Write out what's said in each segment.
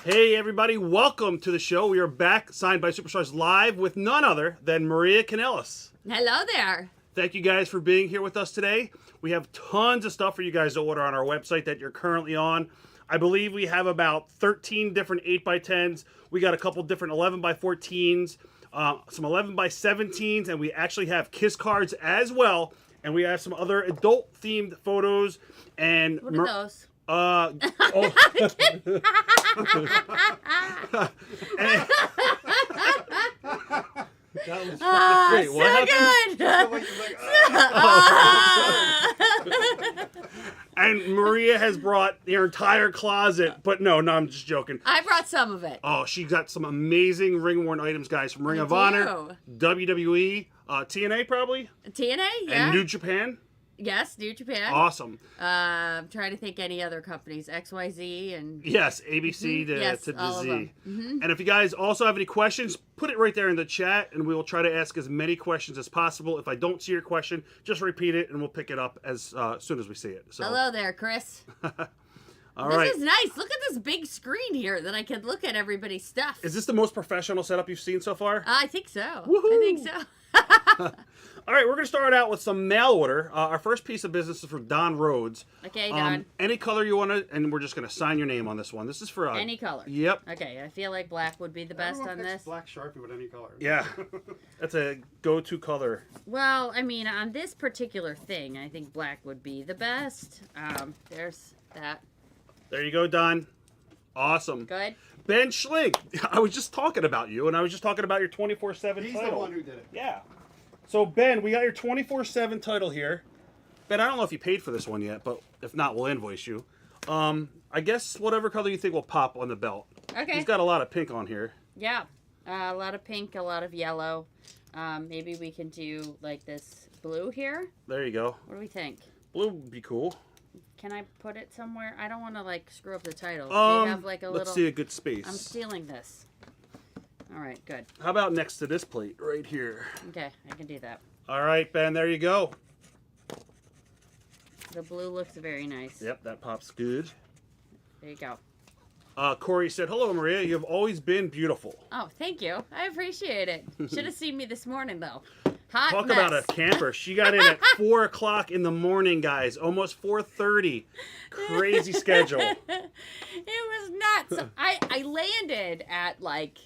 Hey everybody, welcome to the show. We are back, Signed by Superstars Live, with none other than Maria Kanellis. Hello there. Thank you guys for being here with us today. We have tons of stuff for you guys to order on our website that you're currently on. I believe we have about 13 different 8x10s. We got a couple different 11x14s, some 11x17s, and we actually have kiss cards as well. And we have some other adult-themed photos. And What are those? Oh. That was Wait, what happened? So good. And Maria has brought her entire closet, but no, I'm just joking. I brought some of it. Oh, she got some amazing ring-worn items, guys, from Ring of Honor, WWE, TNA probably, TNA, yeah. and New Japan. Yes, New Japan. Awesome. I'm trying to think any other companies. XYZ and... Yes, ABC to the Z. And if you guys also have any questions, put it right there in the chat, and we will try to ask as many questions as possible. If I don't see your question, just repeat it, and we'll pick it up as soon as we see it. So. Hello there, Chris. All this right. is nice. Look at this big screen here that I can look at everybody's stuff. Is this the most professional setup you've seen so far? I think so. Woohoo! I think so. All right, we're going to start out with some mail order. Our first piece of business is for Don Rhodes. Okay, Don. Any color you want to, and we're just going to sign your name on this one. This is for... any color. Yep. Okay, I feel like black would be the best on this. Black Sharpie with any color. Yeah, that's a go-to color. Well, I mean, on this particular thing, I think black would be the best. There's that. There you go, Don. Awesome. Good. Ben Schlink, I was just talking about you, and I was just talking about your 24/7 title. He's the one who did it. Yeah. So, Ben, we got your 24/7 title here. Ben, I don't know if you paid for this one yet, but if not, we'll invoice you. I guess whatever color you think will pop on the belt. Okay. He's got a lot of pink on here. Yeah. A lot of pink, a lot of yellow. Maybe we can do like this blue here. There you go. What do we think? Blue would be cool. Can I put it somewhere? I don't want to like screw up the title. Do you have like a let's little... see a good space. I'm stealing this. All right, good. How about next to this plate right here? Okay, I can do that. All right, Ben, there you go. The blue looks very nice. Yep, that pops good. There you go. Corey said, "Hello, Maria. You have always been beautiful." Oh, thank you. I appreciate it. Should have seen me this morning, though. Hot Talk mess. about a camper. She got in at 4 o'clock in the morning, guys. Almost 4:30. Crazy schedule. It was nuts. I landed at like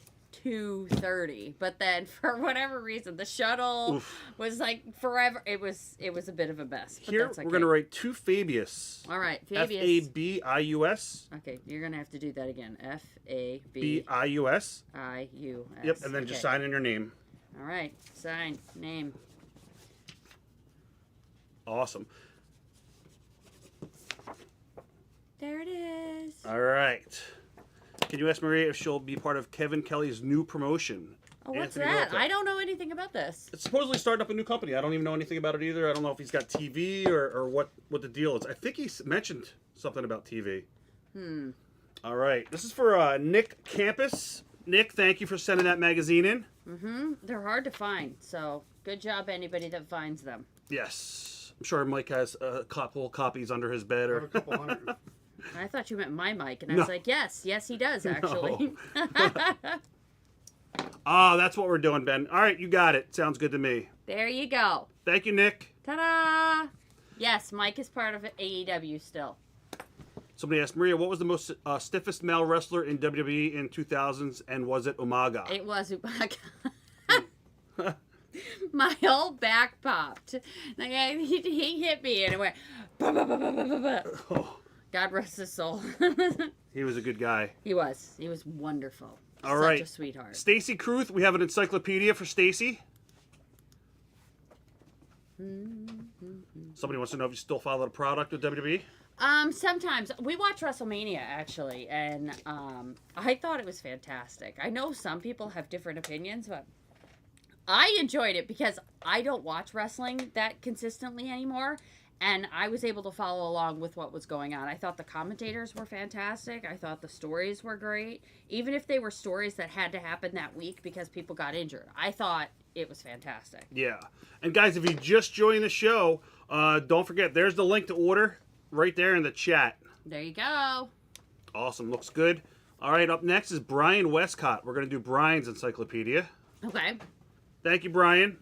2:30, but then for whatever reason the shuttle was like forever. It was a bit of a mess. But Here that's okay. we're gonna write to Fabius. All right, Fabius. Fabius. Okay, you're gonna have to do that again. Bius. Bius. Yep, and then just sign in your name. All right, sign name. Awesome. There it is. All right. Can you ask Maria if she'll be part of Kevin Kelly's new promotion? Oh, what's Anthony that? Rota. I don't know anything about this. It's supposedly starting up a new company. I don't even know anything about it either. I don't know if he's got TV or what the deal is. I think he mentioned something about TV. All right. This is for Nick Campus. Nick, thank you for sending that magazine in. They're hard to find, so good job anybody that finds them. Yes. I'm sure Mike has a couple copies under his bed. I Or have a couple hundred. I thought you meant my mic, and I was like, yes, he does, actually. Oh, that's what we're doing, Ben. All right, you got it. Sounds good to me. There you go. Thank you, Nick. Ta-da! Yes, Mike is part of AEW still. Somebody asked Maria, what was the most stiffest male wrestler in WWE in 2000s, and was it Umaga? It was Umaga. My whole back popped. Like, he hit me, and it went... Bah, bah, bah, bah, bah, bah, bah. Oh, God rest his soul. he was a good guy. He was. He was wonderful. All right. Such a sweetheart. Stacy Kruth, we have an encyclopedia for Stacy. Somebody wants to know if you still follow the product with WWE. Sometimes we watch WrestleMania actually, and I thought it was fantastic. I know some people have different opinions, but I enjoyed it because I don't watch wrestling that consistently anymore, and I was able to follow along with what was going on. I thought the commentators were fantastic. I thought the stories were great, even if they were stories that had to happen that week because people got injured. I thought it was fantastic. Yeah. And guys, if you just joined the show, don't forget, there's the link to order right there in the chat. There you go. Awesome. Looks good. All right, up next is Brian Westcott. We're going to do Brian's encyclopedia. Okay. Thank you, Brian.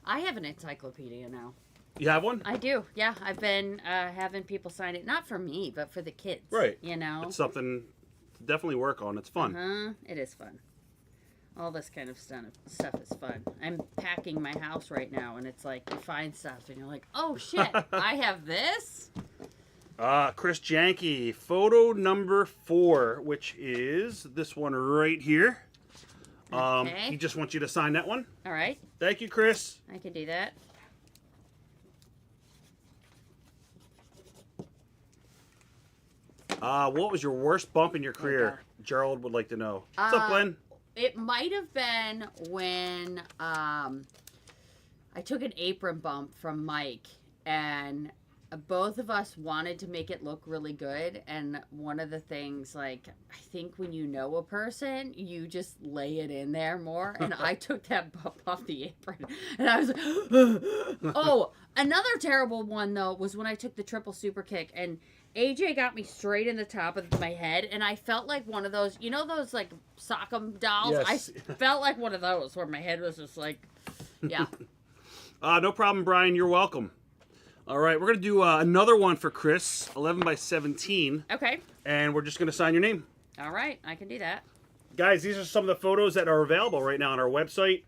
I have an encyclopedia now. You have one? I do. Yeah, I've been having people sign it, not for me, but for the kids. Right. You know. It's something to definitely work on. It's fun. It is fun. All this kind of stuff is fun. I'm packing my house right now, and it's like you find stuff, and you're like, "Oh shit, I have this." Chris Janke, photo number 4, which is this one right here. Okay. He just wants you to sign that one. All right. Thank you, Chris. I can do that. What was your worst bump in your career? Gerald would like to know. What's up, Glenn? It might have been when I took an apron bump from Mike, and both of us wanted to make it look really good. And one of the things, like, I think when you know a person, you just lay it in there more. And I took that bump off the apron, and I was like, oh, another terrible one, though, was when I took the triple super kick, and AJ got me straight in the top of my head, and I felt like one of those, you know those, like, sock 'em dolls? Yes. I felt like one of those where my head was just like, yeah. No problem, Brian. You're welcome. All right, we're going to do another one for Chris, 11 by 17. Okay. And we're just going to sign your name. All right, I can do that. Guys, these are some of the photos that are available right now on our website.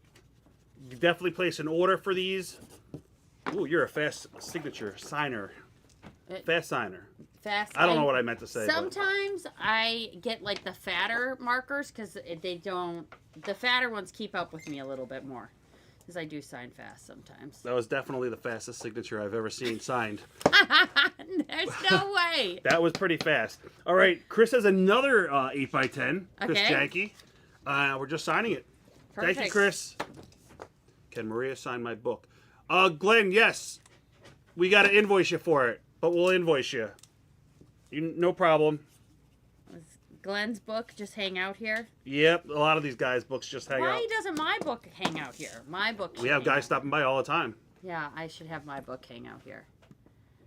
You can definitely place an order for these. Ooh, you're a fast signature signer. Fast signer. Fast. I don't know what I meant to say. Sometimes I get like the fatter markers because they don't. The fatter ones keep up with me a little bit more because I do sign fast sometimes. That was definitely the fastest signature I've ever seen signed. There's no way. That was pretty fast. All right, Chris has another 8 by 10. Chris Okay. Janke. We're just signing it. Perfect. Thank you, Chris. Can Maria sign my book? Glenn, yes. We got to invoice you for it, but we'll invoice you. No problem. Does Glenn's book just hang out here? Yep, a lot of these guys' books just hang out. Why doesn't my book hang out here? My book. We have guys stopping by all the time. Yeah, I should have my book hang out here.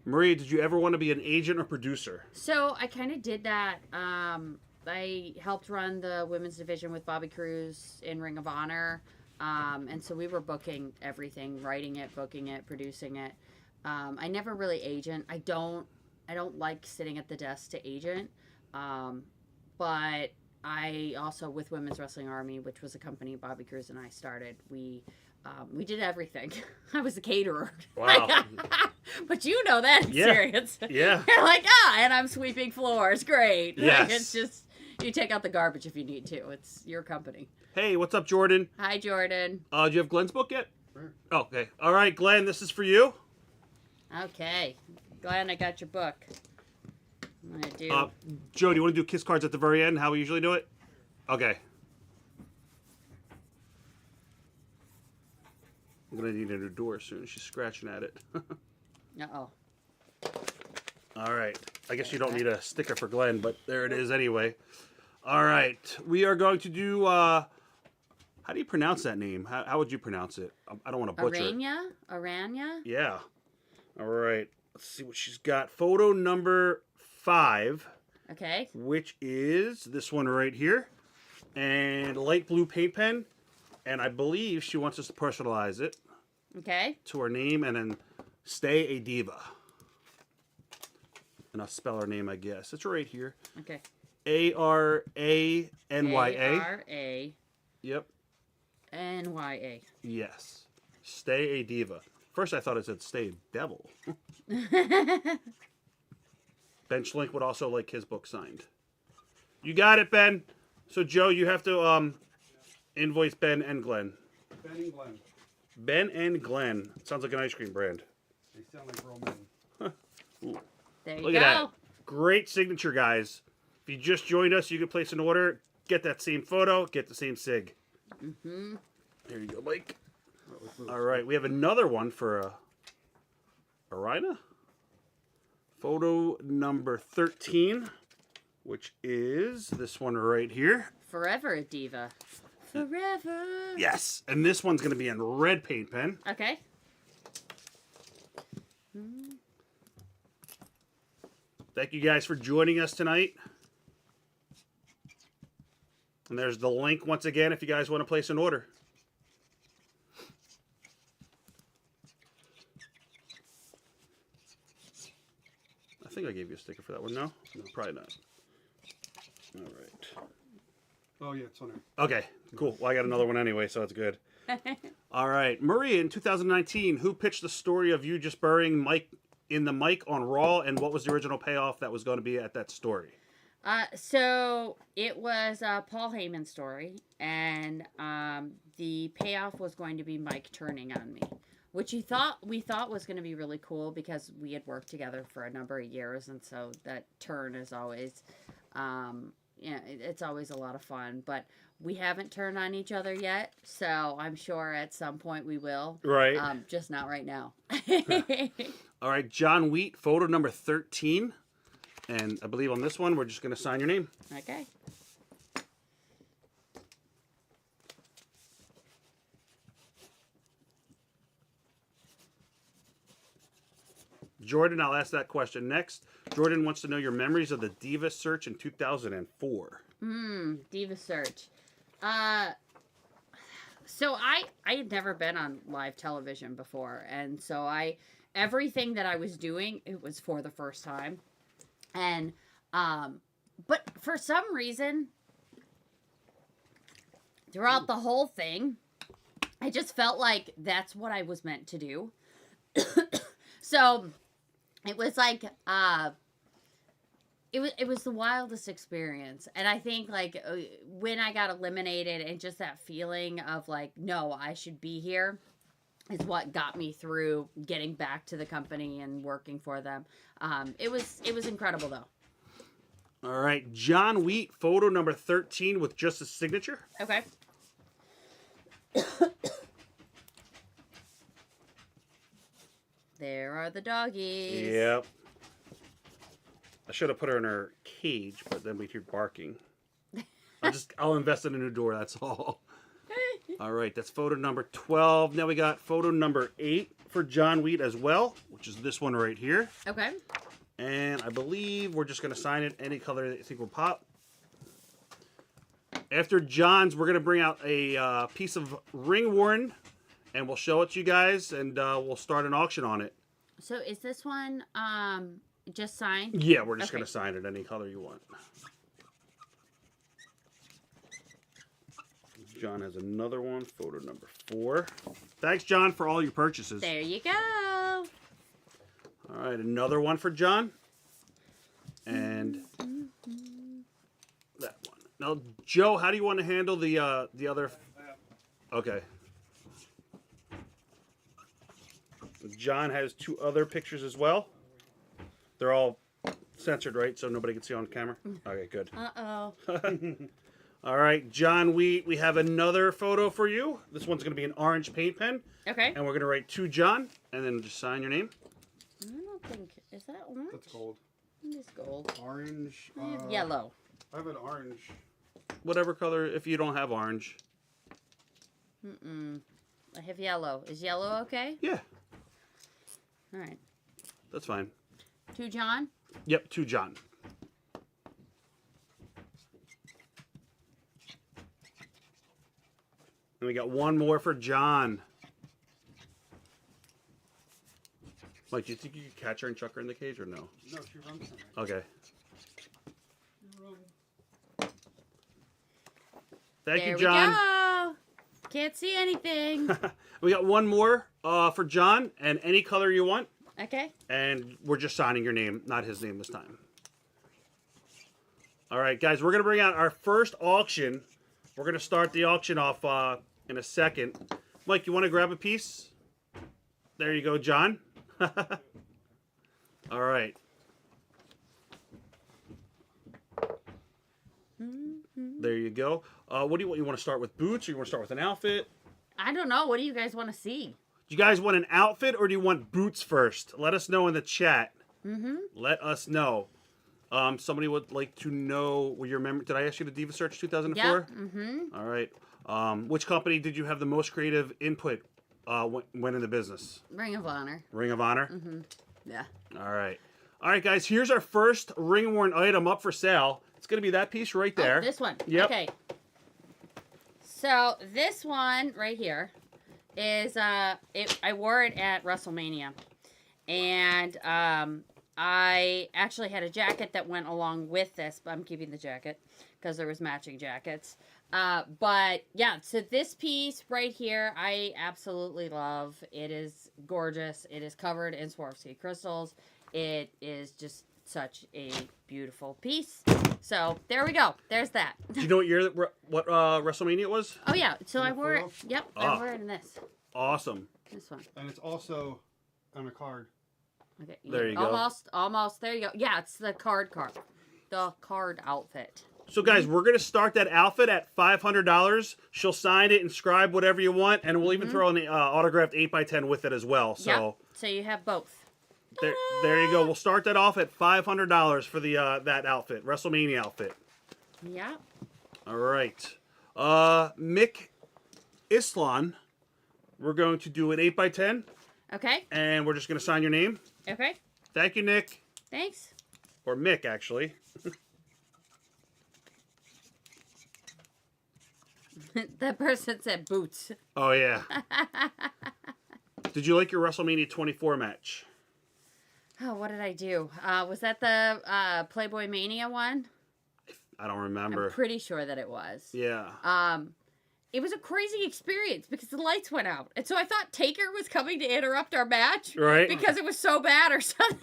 Maria, did you ever want to be an agent or producer? So I kind of did that. I helped run the women's division with Bobby Cruz in Ring of Honor. And so we were booking everything, writing it, booking it, producing it. I never really agent. I don't like sitting at the desk to agent. But I also, with Women's Wrestling Army, which was a company Bobby Cruz and I started, we did everything. I was a caterer. Wow. But you know that experience. Yeah. You're like, and I'm sweeping floors. Great. Yes. Like, it's just, you take out the garbage if you need to. It's your company. Hey, what's up, Jordan? Hi, Jordan. Do you have Glenn's book yet? Sure. Oh, okay. All right, Glenn, this is for you. Okay. Glad I got your book. I'm going to do... Joe, do you want to do kiss cards at the very end, how we usually do it? Okay. I'm going to need a new door soon. She's scratching at it. Uh-oh. All right. I guess you don't need a sticker for Glenn, but there it is anyway. All right. We are going to do... how do you pronounce that name? How would you pronounce it? I don't want to butcher it. Aranya? Yeah. All right. Let's see what she's got. Photo number 5. Okay. Which is this one right here. And light blue paint pen. And I believe she wants us to personalize it. Okay. To her name and then stay a diva. And I'll spell her name, I guess. It's right here. Okay. Aranya. A-R-A. Yep. N-Y-A. Yes. Stay a diva. First I thought it said stay a devil. Ben Schlink would also like his book signed. You got it, Ben. So Joe, you have to invoice Ben and Glenn. Ben and Glenn. Ben and Glenn. Sounds like an ice cream brand. They sound like real men. There you Look go. at that. Great signature, guys. If you just joined us, you can place an order, get that same photo, get the same sig. Mm-hmm. There you go, Mike. All right, we have another one for Arina. Photo number 13, which is this one right here. Forever a diva. Forever. Yes, and this one's going to be in red paint pen. Okay. Thank you guys for joining us tonight. And there's the link once again if you guys want to place an order. I think I gave you a sticker for that one. No? No, probably not. All right. Oh, yeah, it's on there. Okay, cool. Well, I got another one anyway, so that's good. All right. Maria, in 2019, who pitched the story of you just burying Mike in the mic on Raw, and what was the original payoff that was going to be at that story? So it was Paul Heyman's story, and the payoff was going to be Mike turning on me, which we thought was going to be really cool because we had worked together for a number of years, and so that turn is always, it's always a lot of fun. But we haven't turned on each other yet, so I'm sure at some point we will. Right. Just not right now. All right, John Wheat, photo number 13. And I believe on this one, we're just going to sign your name. Okay. Jordan, I'll ask that question next. Jordan wants to know your memories of the Diva search in 2004. Diva search. So I had never been on live television before, and so everything that I was doing, it was for the first time. And, but for some reason, throughout the whole thing, I just felt like that's what I was meant to do. So it was like, it was the wildest experience. And I think like when I got eliminated and just that feeling of like, no, I should be here, is what got me through getting back to the company and working for them. It was incredible though. All right, John Wheat, photo number 13 with just a signature. Okay. There are the doggies. Yep. I should have put her in her cage, but then we'd hear barking. I'll invest in a new door, that's all. All right, that's photo number 12. Now we got photo number 8 for John Wheat as well, which is this one right here. Okay. And I believe we're just going to sign it any color that you think will pop. After John's, we're going to bring out a piece of ring worn, and we'll show it to you guys, and we'll start an auction on it. So is this one just signed? Yeah, we're just going to sign it any color you want. John has another one, photo number 4. Thanks, John, for all your purchases. There you go. All right, another one for John. And that one. Now, Joe, how do you want to handle the other? Okay. John has 2 other pictures as well. They're all censored, right? So nobody can see on camera? Okay, good. Uh-oh. All right, John Wheat, we have another photo for you. This one's going to be an orange paint pen. Okay. And we're going to write to John, and then just sign your name. I don't think, is that orange? That's gold. It is gold. Orange. I have yellow. I have an orange. Whatever color, if you don't have orange. I have yellow. Is yellow okay? Yeah, All right. that's fine. To John? Yep, to John. And we got one more for John. Mike, do you think you could catch her and chuck her in the cage or no? No, she runs tonight. Okay. Thank you, John. There we go. Can't see anything. We got one more for John, and any color you want. Okay. And we're just signing your name, not his name this time. All right, guys, we're going to bring out our first auction. We're going to start the auction off in a second. Mike, you want to grab a piece? There you go, John. All right. There you go. What do you want? You want to start with boots, or you want to start with an outfit? I don't know. What do you guys want to see? Do you guys want an outfit, or do you want boots first? Let us know in the chat. Let us know. Somebody would like to know what your memory. Did I ask you the Diva Search 2004? Yeah. All right. Which company did you have the most creative input when in the business? Ring of Honor. Ring of Honor? Yeah. All right. All right, guys. Here's our first ring-worn item up for sale. It's going to be that piece right there. Oh, this one. Yep. Okay. So this one right here is I wore it at WrestleMania, and I actually had a jacket that went along with this, but I'm keeping the jacket because there was matching jackets. But yeah, so this piece right here, I absolutely love. It is gorgeous. It is covered in Swarovski crystals. It is just such a beautiful piece. So there we go. There's that. Do you know what WrestleMania it was? Oh yeah. So I In the wore it. photo? Yep. Ah. I wore it in this. Awesome. This one. And it's also on a card. Okay. There you go. Almost. There you go. Yeah, it's the card. The card outfit. So guys, we're gonna start that outfit at $500. She'll sign it, inscribe whatever you want, and we'll even throw an autographed 8x10 with it as well. So Yep. So you have both. there you go. We'll start that off at $500 for the that outfit, WrestleMania outfit. Yeah. All right, Mick Islan. We're going to do an 8x10, Okay. and we're just gonna sign your name. Okay. Thank you, Nick, Thanks. or Mick actually. That person said boots. Oh yeah. Did you like your WrestleMania 24 match? Oh, what did I do? Was that the Playboy Mania one? I don't I'm remember. pretty sure that it was. Yeah. It was a crazy experience because the lights went out. And so I thought Taker was coming to interrupt our match. Right. Because it was so bad or something.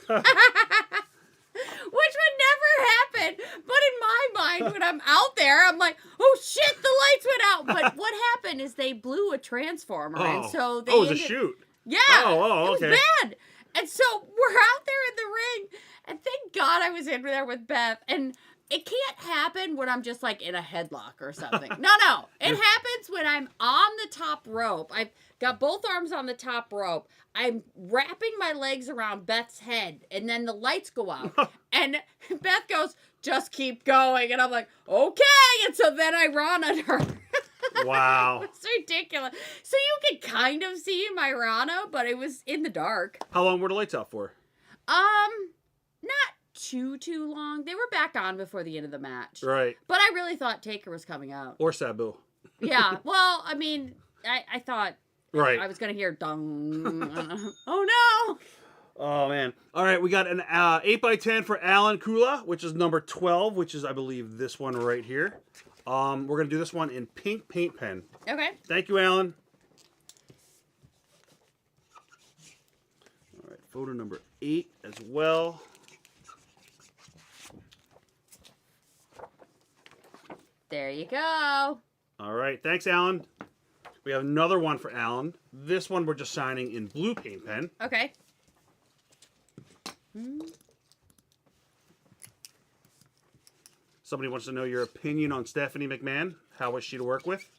Which would never happen. But in my mind, when I'm out there, I'm like, oh shit, the lights went out. But what happened is they blew a transformer. And so they it was a shoot. Yeah. Oh, it okay. was bad. And so we're out there in the ring. And thank God I was in there with Beth. And it can't happen when I'm just like in a headlock or something. No. It happens when I'm on the top rope. I've got both arms on the top rope. I'm wrapping my legs around Beth's head. And then the lights go out. And Beth goes, just keep going. And I'm like, okay. And so then I run on her. Wow. It's ridiculous. So you could kind of see my Rana, but it was in the dark. How long were the lights out for? Not too long. They were back on before the end of the match. Right. But I really thought Taker was coming out. Or Sabu. Yeah. Well, I mean, I thought Right. I was going to hear dung. Oh, no. Oh, man. All right, we got an 8x10 for Alan Kula, which is number 12, which is, I believe, this one right here. We're going to do this one in pink paint pen. Okay. Thank you, Alan. All right, photo number 8 as well. There you go. All right, thanks, Alan. We have another one for Alan. This one we're just signing in blue paint pen. Okay. Somebody wants to know your opinion on Stephanie McMahon. How was she to work with?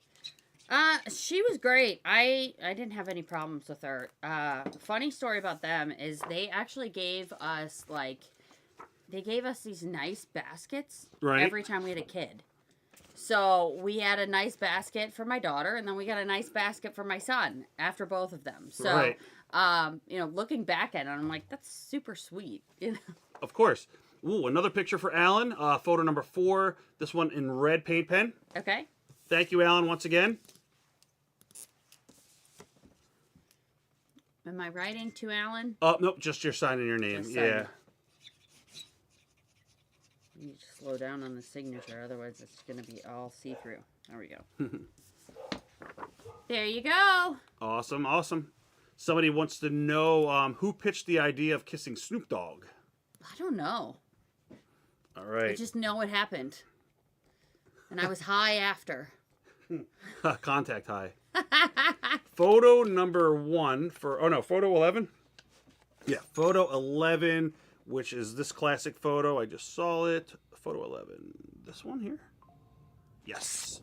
She was great. I didn't have any problems with her. Funny story about them is they actually gave us these nice baskets Right. every time we had a kid. So we had a nice basket for my daughter, and then we got a nice basket for my son after both of them. So, Right. Looking back at it, I'm like, that's super sweet. Of course. Ooh, another picture for Alan. Photo number 4. This one in red paint pen. Okay. Thank you, Alan, once again. Am I writing to Alan? Oh, nope, just your sign and your name. Just Yeah. sign. You need to slow down on the signature, otherwise it's going to be all see-through. There we go. There you go. Awesome, awesome. Somebody wants to know who pitched the idea of kissing Snoop Dogg. I don't know. All right. I just know it happened. And I was high after. Contact high. Photo number 1 for... Oh, no, photo 11? Yeah, photo 11, which is this classic photo. I just saw it. Photo 11. This one here? Yes.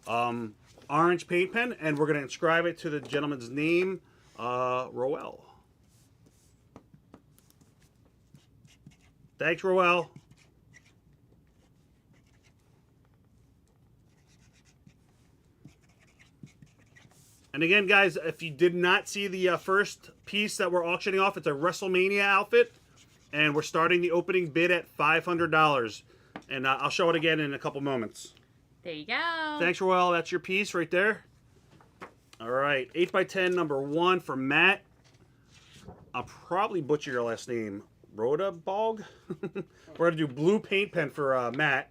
Orange paint pen, and we're going to inscribe it to the gentleman's name, Roel. Thanks, Roel. And again, guys, if you did not see the first piece that we're auctioning off, it's a WrestleMania outfit. And we're starting the opening bid at $500. And I'll show it again in a couple moments. There you go. Thanks, Royal. That's your piece right there. All right, 8x10 number 1 for Matt. I'll probably butcher your last name. Rhoda Bog? We're going to do blue paint pen for Matt.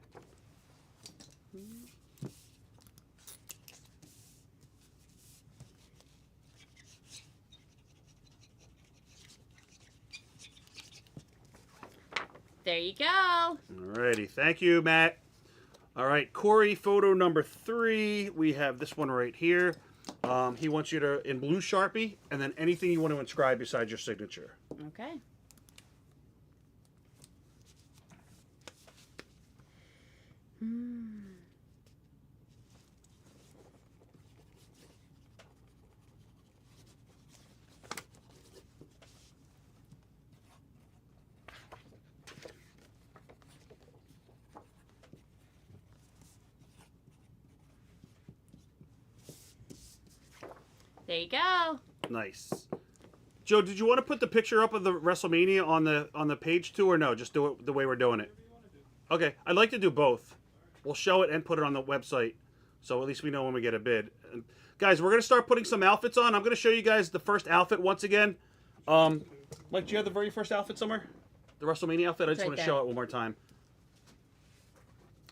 There you go. Alrighty, thank you, Matt. All right, Corey, photo number 3. We have this one right here. He wants you to, in blue Sharpie, and then anything you want to inscribe besides your signature. Okay. There you go. Nice. Joe, did you want to put the picture up of the WrestleMania on the page too, or no? Just do it the way we're doing it. Okay, I'd like to do both. We'll show it and put it on the website, so at least we know when we get a bid. And guys, we're gonna start putting some outfits on. I'm gonna show you guys the first outfit once again. Mike, do you have the very first outfit somewhere? The WrestleMania outfit. I just Right want to there. show it one more time.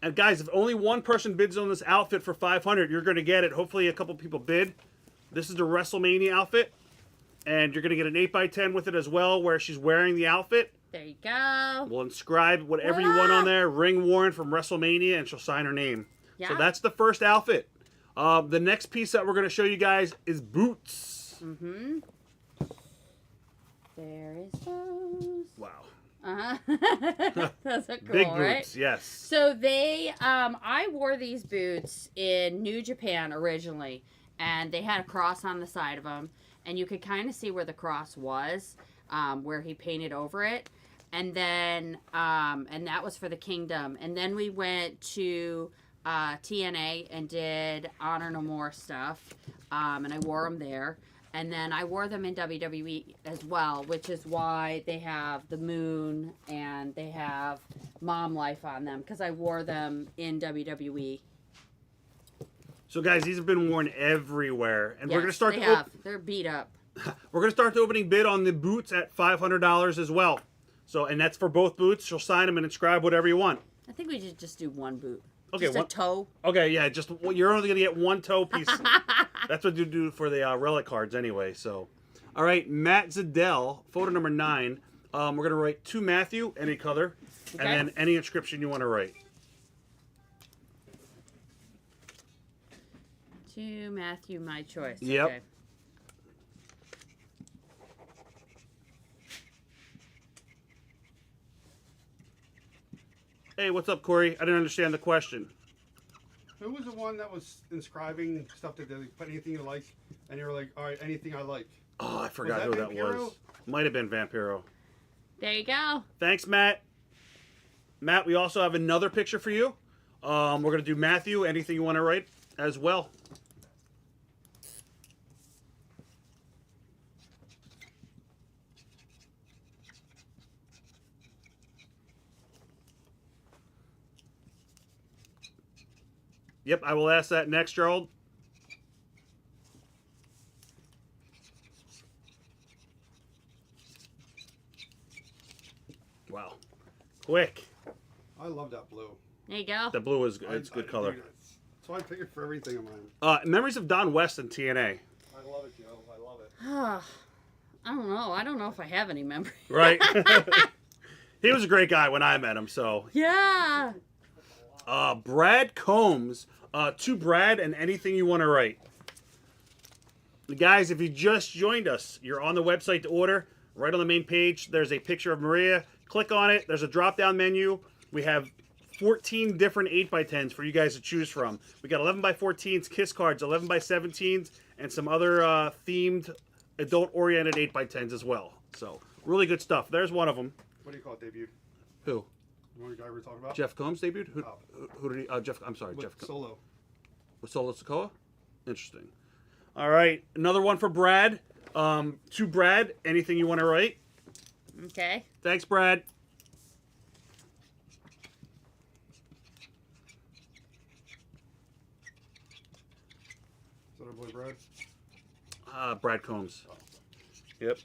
And guys, if only one person bids on this outfit for 500, you're gonna get it. Hopefully, a couple people bid. This is the WrestleMania outfit. And you're going to get an 8x10 with it as well, where she's wearing the outfit. There you go. We'll inscribe whatever you want on there. Ring Warren from WrestleMania, and she'll sign her name. Yeah. So that's the first outfit. The next piece that we're going to show you guys is boots. Mm-hmm. There is those. Wow. Uh-huh. Those are cool, Big right? boots, yes. So they, I wore these boots in New Japan originally, and they had a cross on the side of them. And you could kind of see where the cross was, where he painted over it. And then, and that was for the Kingdom. And then we went to TNA and did Honor No More stuff. And I wore them there. And then I wore them in WWE as well, which is why they have the moon and they have Mom Life on them, because I wore them in WWE. So guys, these have been worn everywhere, and Yes, we're gonna start. they have. They're beat up. We're gonna start the opening bid on the boots at $500 as well. So, and that's for both boots. She'll sign them and inscribe whatever you want. I think we should just do one boot. Okay, Just a toe. Okay, yeah, just you're only gonna get one toe piece. That's what you do for the relic cards anyway. So, all right, Matt Zadell, photo number 9. We're gonna write to Matthew, any color, Okay. and then any inscription you want to write. To Matthew, my choice. Yep. Okay. Hey, what's up, Corey? I didn't understand the question. Who was the one that was inscribing stuff that they put anything you like, and you were like, all right, anything I like? Oh, I forgot that who that Vampiro? was. Might have been Vampiro. There you go. Thanks, Matt. Matt, we also have another picture for you. We're gonna do Matthew. Anything you want to write as well. Yep, I will ask that next, Gerald. Wow. Quick. I love that blue. There you go. The blue is it's good color. Dude, that's why I pick it for everything of mine. Memories of Don West and TNA. I love it, Joe. I love it. I don't know. I don't know if I have any memory. Right? He was a great guy when I met him, so. Yeah. Brad Combs. To Brad and anything you want to write. Guys, if you just joined us, you're on the website to order. Right on the main page, there's a picture of Maria. Click on it. There's a drop-down menu. We have 14 different 8x10s for you guys to choose from. We got 11x14s, kiss cards, 11x17s, and some other themed, adult-oriented 8x10s as well. So, really good stuff. There's one of them. What do you call it, debut? Who? The one guy we were talking about? Jeff Combs debuted? Who, Oh. who did he? Jeff. I'm sorry, With Jeff. Solo. With Solo Sokoa? Interesting. All right, another one for Brad. To Brad, anything you want to write? Okay. Thanks, Brad. My boy Brad. Brad Combs. Yep.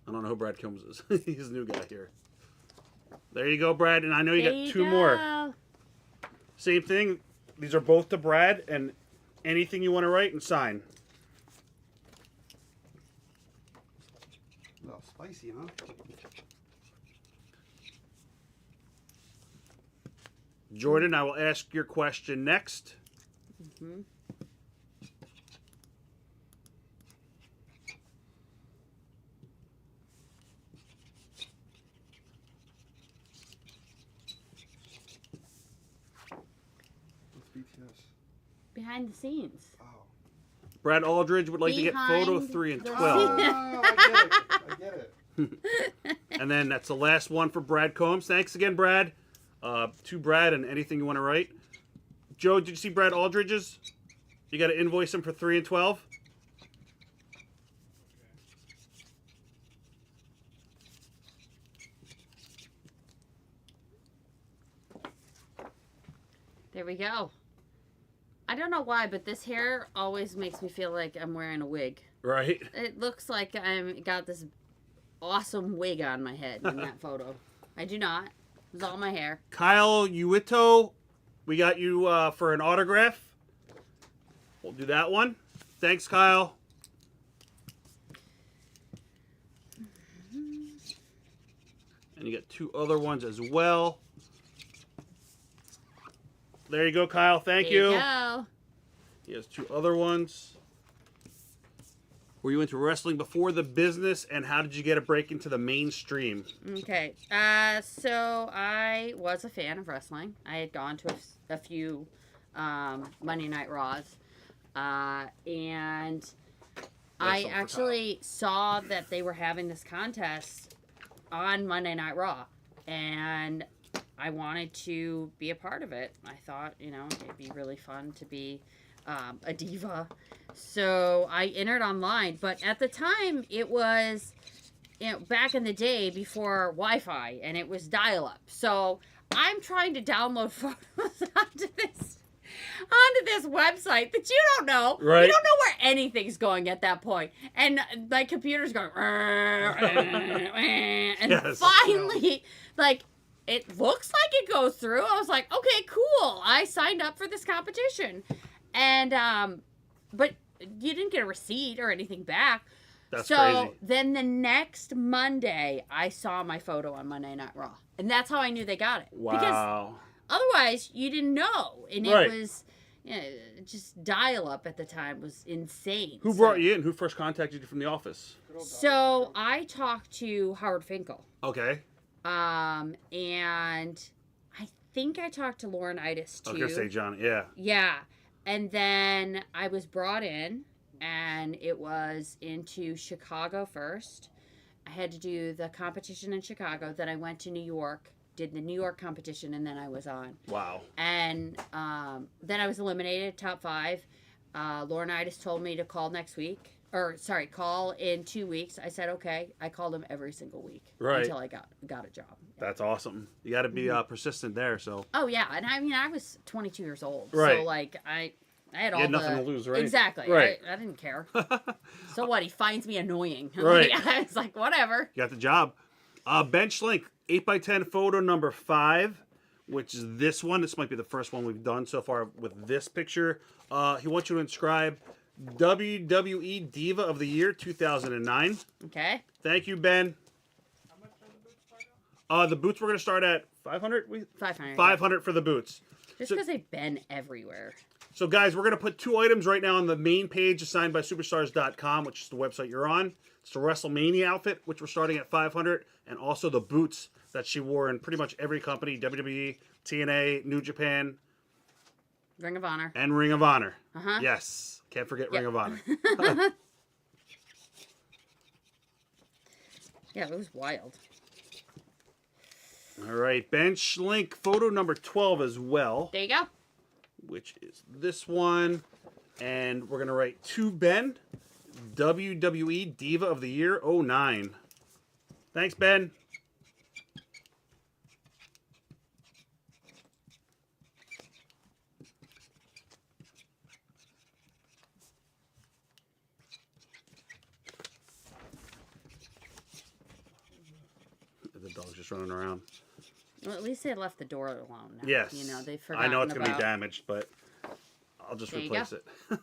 I don't know who Brad Combs is. He's a new guy here. There you go, Brad. And I know you got two more. Same thing. These are both to Brad, and anything you want to write and sign. Oh, spicy, huh? Jordan, I will ask your question next. Mm-hmm. What's BTS? Behind the scenes. Oh. Brad Aldridge would like to get photo Behind 3 and the 12. Oh, I get it. And then that's the last one for Brad Combs. Thanks again, Brad. To Brad and anything you want to write. Joe, did you see Brad Aldridge's? You got to invoice him for 3 and 12. There we go. I don't know why, but this hair always makes me feel like I'm wearing a wig. Right. It looks like I'm got this awesome wig on my head in that photo. I do not. It's all my hair. Kyle Uito, we got you for an autograph. We'll do that one. Thanks, Kyle. And you got 2 other ones as well. There you go, Kyle. Thank There you. Go. He has 2 other ones. Were you into wrestling before the business, and how did you get a break into the mainstream? Okay. So I was a fan of wrestling. I had gone to a few Monday Night Raws. And I Wrestle for actually saw that they were having this contest on Monday Night Raw. And I wanted to be a part of it. I thought, it'd be really fun to be a diva. So I entered online. But at the time, it was, back in the day before Wi-Fi, and it was dial-up. So I'm trying to download photos onto this website that you don't know. Right. You don't know where anything's going at that point. And my computer's going, and Yes. finally, it looks like it goes through. I was like, okay, cool. I signed up for this competition. And, but you didn't get a receipt or anything back. That's so crazy. then the next Monday, I saw my photo on Monday Night Raw. And that's how I knew they got it. Wow. Because otherwise, you didn't know. And Right. it was, just dial-up at the time was insane. Who brought you in? Who first contacted you from the office? So I talked to Howard Finkel. Okay. And I think I talked to Lauren Itis too. I was going to say John. Yeah. Yeah. And then I was brought in, and it was into Chicago first. I had to do the competition in Chicago. Then I went to New York, did the New York competition, and then I was on. Wow. And then I was eliminated, top 5. Lauren Itis told me to call next week. Call in 2 weeks. I said, okay. I called him every single week. Right. Until I got a job. That's awesome. You got to be persistent there. So. Oh, yeah. And I mean, I was 22 years old. Right. So, I had all You had nothing to lose, right? Exactly. Right. I didn't care. So what? He finds me annoying. Right. I was like, whatever. You got the job. Bench link, 8x10 photo number 5, which is this one. This might be the first one we've done so far with this picture. He wants you to inscribe WWE Diva of the Year 2009. Okay. Thank you, Ben. How much are the boots start at? The boots we're going to start at 500? 500. 500 for the boots. Just So- because they've been everywhere. So, guys, we're going to put 2 items right now on the main page assigned by superstars.com, which is the website you're on. It's the WrestleMania outfit, which we're starting at 500, and also the boots that she wore in pretty much every company, WWE, TNA, New Japan, Ring of Honor. and Ring of Honor. Uh-huh. Yes. Can't forget Yep. Ring of Honor. Yeah, it was wild. All right. Bench link photo number 12 as well, There you go. which is this one. And we're going to write to Ben, WWE Diva of the Year 09. Thanks, Ben. The dog's just running around. Well, at least they left the door alone now. Yes. You know, they've forgotten I know it's going to be about- damaged, but I'll just There you replace go. it.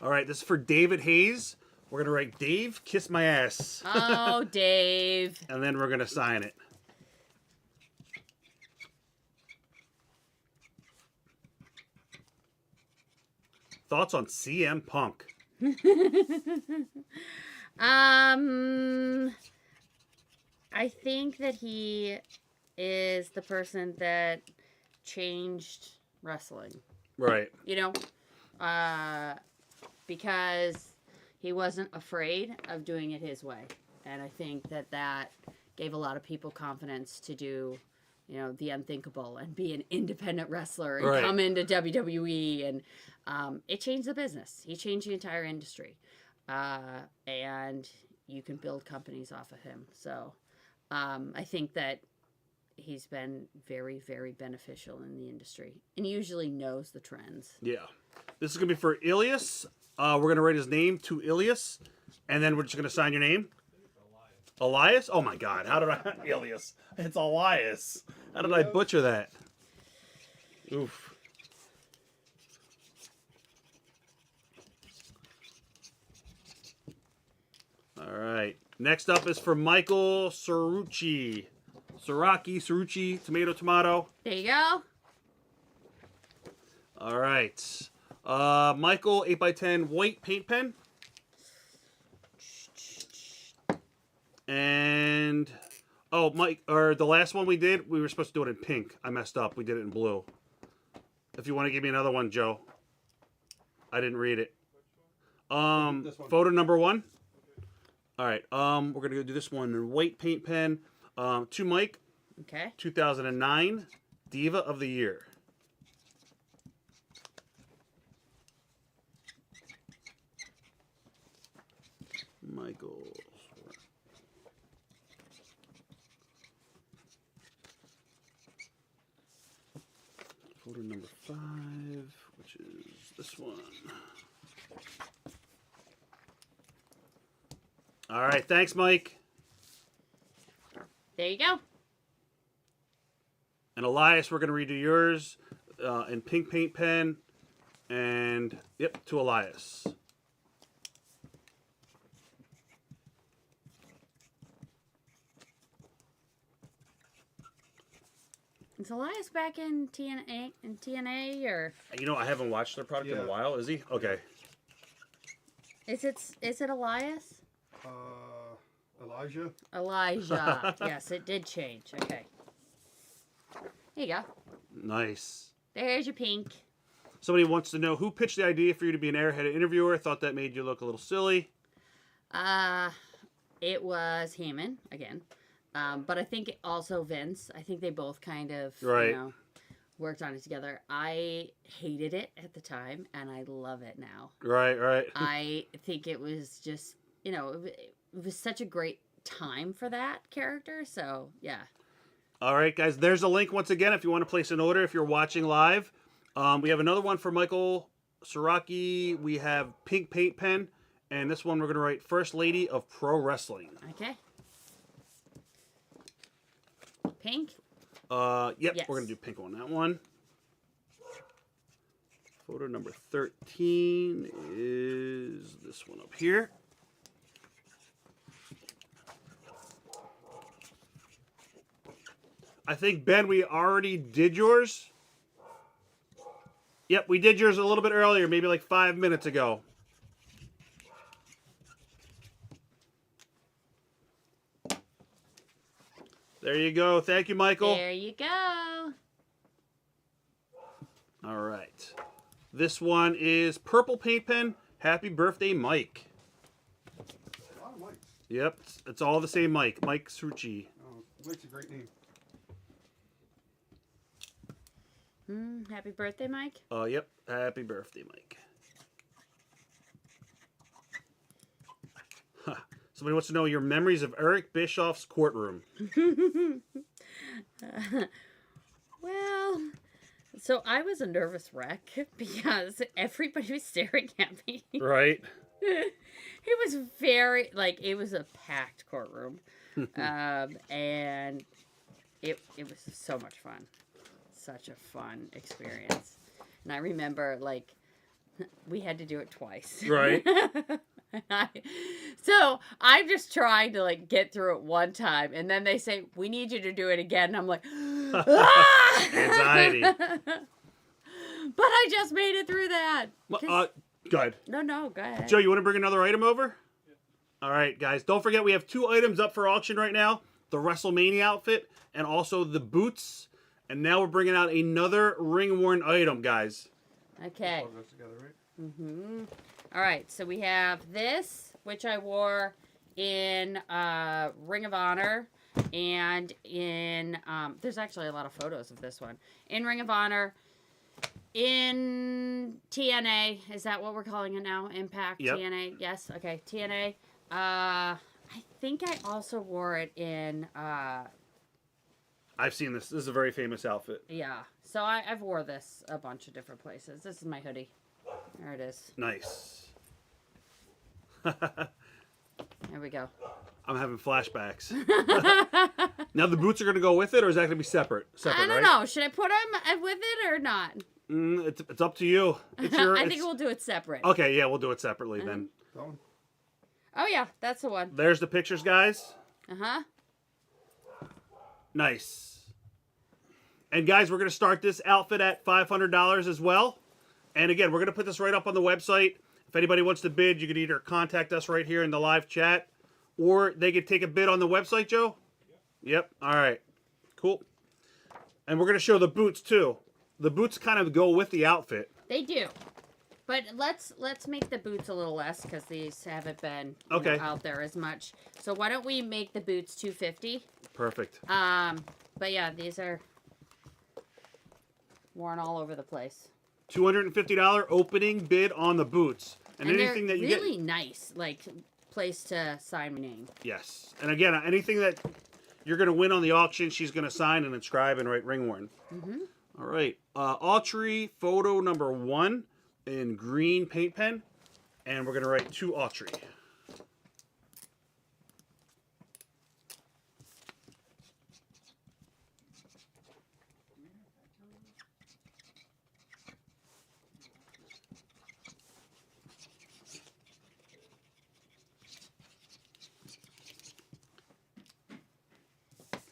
All right, this is for David Hayes. We're going to write, Dave, kiss my ass. Oh, Dave. And then we're going to sign it. Thoughts on CM Punk? I think that he is the person that changed wrestling. Right. You know, because he wasn't afraid of doing it his way, and I think that that gave a lot of people confidence to do, you know, the unthinkable and be an independent wrestler and Right. come into WWE, and it changed the business. He changed the entire industry, and you can build companies off of him. So I think that he's been very, very beneficial in the industry and usually knows the trends. Yeah. This is going to be for Ilias. We're going to write his name to Ilias, and then we're just going to sign your name. Elias? Oh my God! How did I? Ilias. It's Elias. How did I butcher that? Oof. All right. Next up is for Michael Cerrucci. Cerrucci, tomato. There you go. All right. Michael, 8x10 white paint pen. And Mike, or the last one we did, we were supposed to do it in pink. I messed up. We did it in blue. If you want to give me another one, Joe. I didn't read it. This one. Photo number 1. All right. We're gonna go do this one in white paint pen. To Mike, Okay. 2009 Diva of the Year. Michael. Photo number 5, which is this one. All right, thanks, Mike. There you go. And Elias, we're going to redo yours in pink paint pen. And, yep, to Elias. Is Elias back in TNA or You know, I haven't watched their product in a Yeah. while. Is he? Okay. is it Elias? Elijah. Elijah. Yes, it did change. Okay. There you go. Nice. There's your pink. Somebody wants to know who pitched the idea for you to be an airhead interviewer. Thought that made you look a little silly. It was Heyman again. But I think also Vince. I think they both kind of Right. you know, worked on it together. I hated it at the time, and I love it now. Right. I think it was just, you know, it was such a great time for that character. So, yeah. All right, guys. There's a link once again if you want to place an order if you're watching live. We have another one for Michael Saraki. We have pink paint pen. And this one we're going to write First Lady of Pro Wrestling. Okay. Pink? Yep, Yes. we're going to do pink on that one. Photo number 13 is this one up here. I think, Ben, we already did yours. Yep, we did yours a little bit earlier, maybe like 5 minutes ago. There you go. Thank you, Michael. There you go. All right. This one is purple paint pen. Happy birthday, Mike. A lot of Mikes. Yep, it's all the same Mike. Mike Suchi. Oh, Mike's a great name. Happy birthday, Mike. Yep. Happy birthday, Mike. Huh. Somebody wants to know your memories of Eric Bischoff's courtroom. Well, so I was a nervous wreck because everybody was staring at me. Right? It was very, like, it was a packed courtroom. And it was so much fun. Such a fun experience. And I remember, like, we had to do it twice. Right. So I'm just trying to, like, get through it one time. And then they say, we need you to do it again. And I'm like, ah! Anxiety. But I just made it through that. Go ahead. No, go ahead. Joe, you want to bring another item over? All right, guys. Don't forget, we have 2 items up for auction right now. The WrestleMania outfit and also the boots. And now we're bringing out another ring-worn item, guys. Okay. All goes together, right? Mm-hmm. All right, so we have this, which I wore in Ring of Honor, and in, there's actually a lot of photos of this one. In Ring of Honor, in TNA, is that what we're calling it now? Impact, yep. TNA, yes, okay, TNA. I think I also wore it in, I've seen this. This is a very famous outfit. yeah, so I've wore this a bunch of different places. This is my hoodie. There it is. Nice. There we go. I'm having flashbacks. Now the boots are going to go with it, or is that going to be separate? I don't know. Should I put them with it or not? It's up to you. I think we'll do it separate. Okay, yeah, we'll do it separately then. That one? Oh, yeah, that's the one. There's the pictures, guys. Uh-huh. Nice. And guys, we're going to start this outfit at $500 as well. And again, we're going to put this right up on the website. If anybody wants to bid, you can either contact us right here in the live chat, or they could take a bid on the website, Joe? Yep. All right. Cool. And we're going to show the boots, too. The boots kind of go with the outfit. They do. But let's make the boots a little less, because these haven't been Okay. out there as much. So why don't we make the boots $250? Perfect. But yeah, these are worn all over the place. $250 opening bid on the boots. And anything they're that you really get, nice, like, place to sign my name. yes. And again, anything that you're going to win on the auction, she's going to sign and inscribe and write ring worn. Mm-hmm. All right. Autry photo number 1 in green paint pen. And we're going to write to Autry.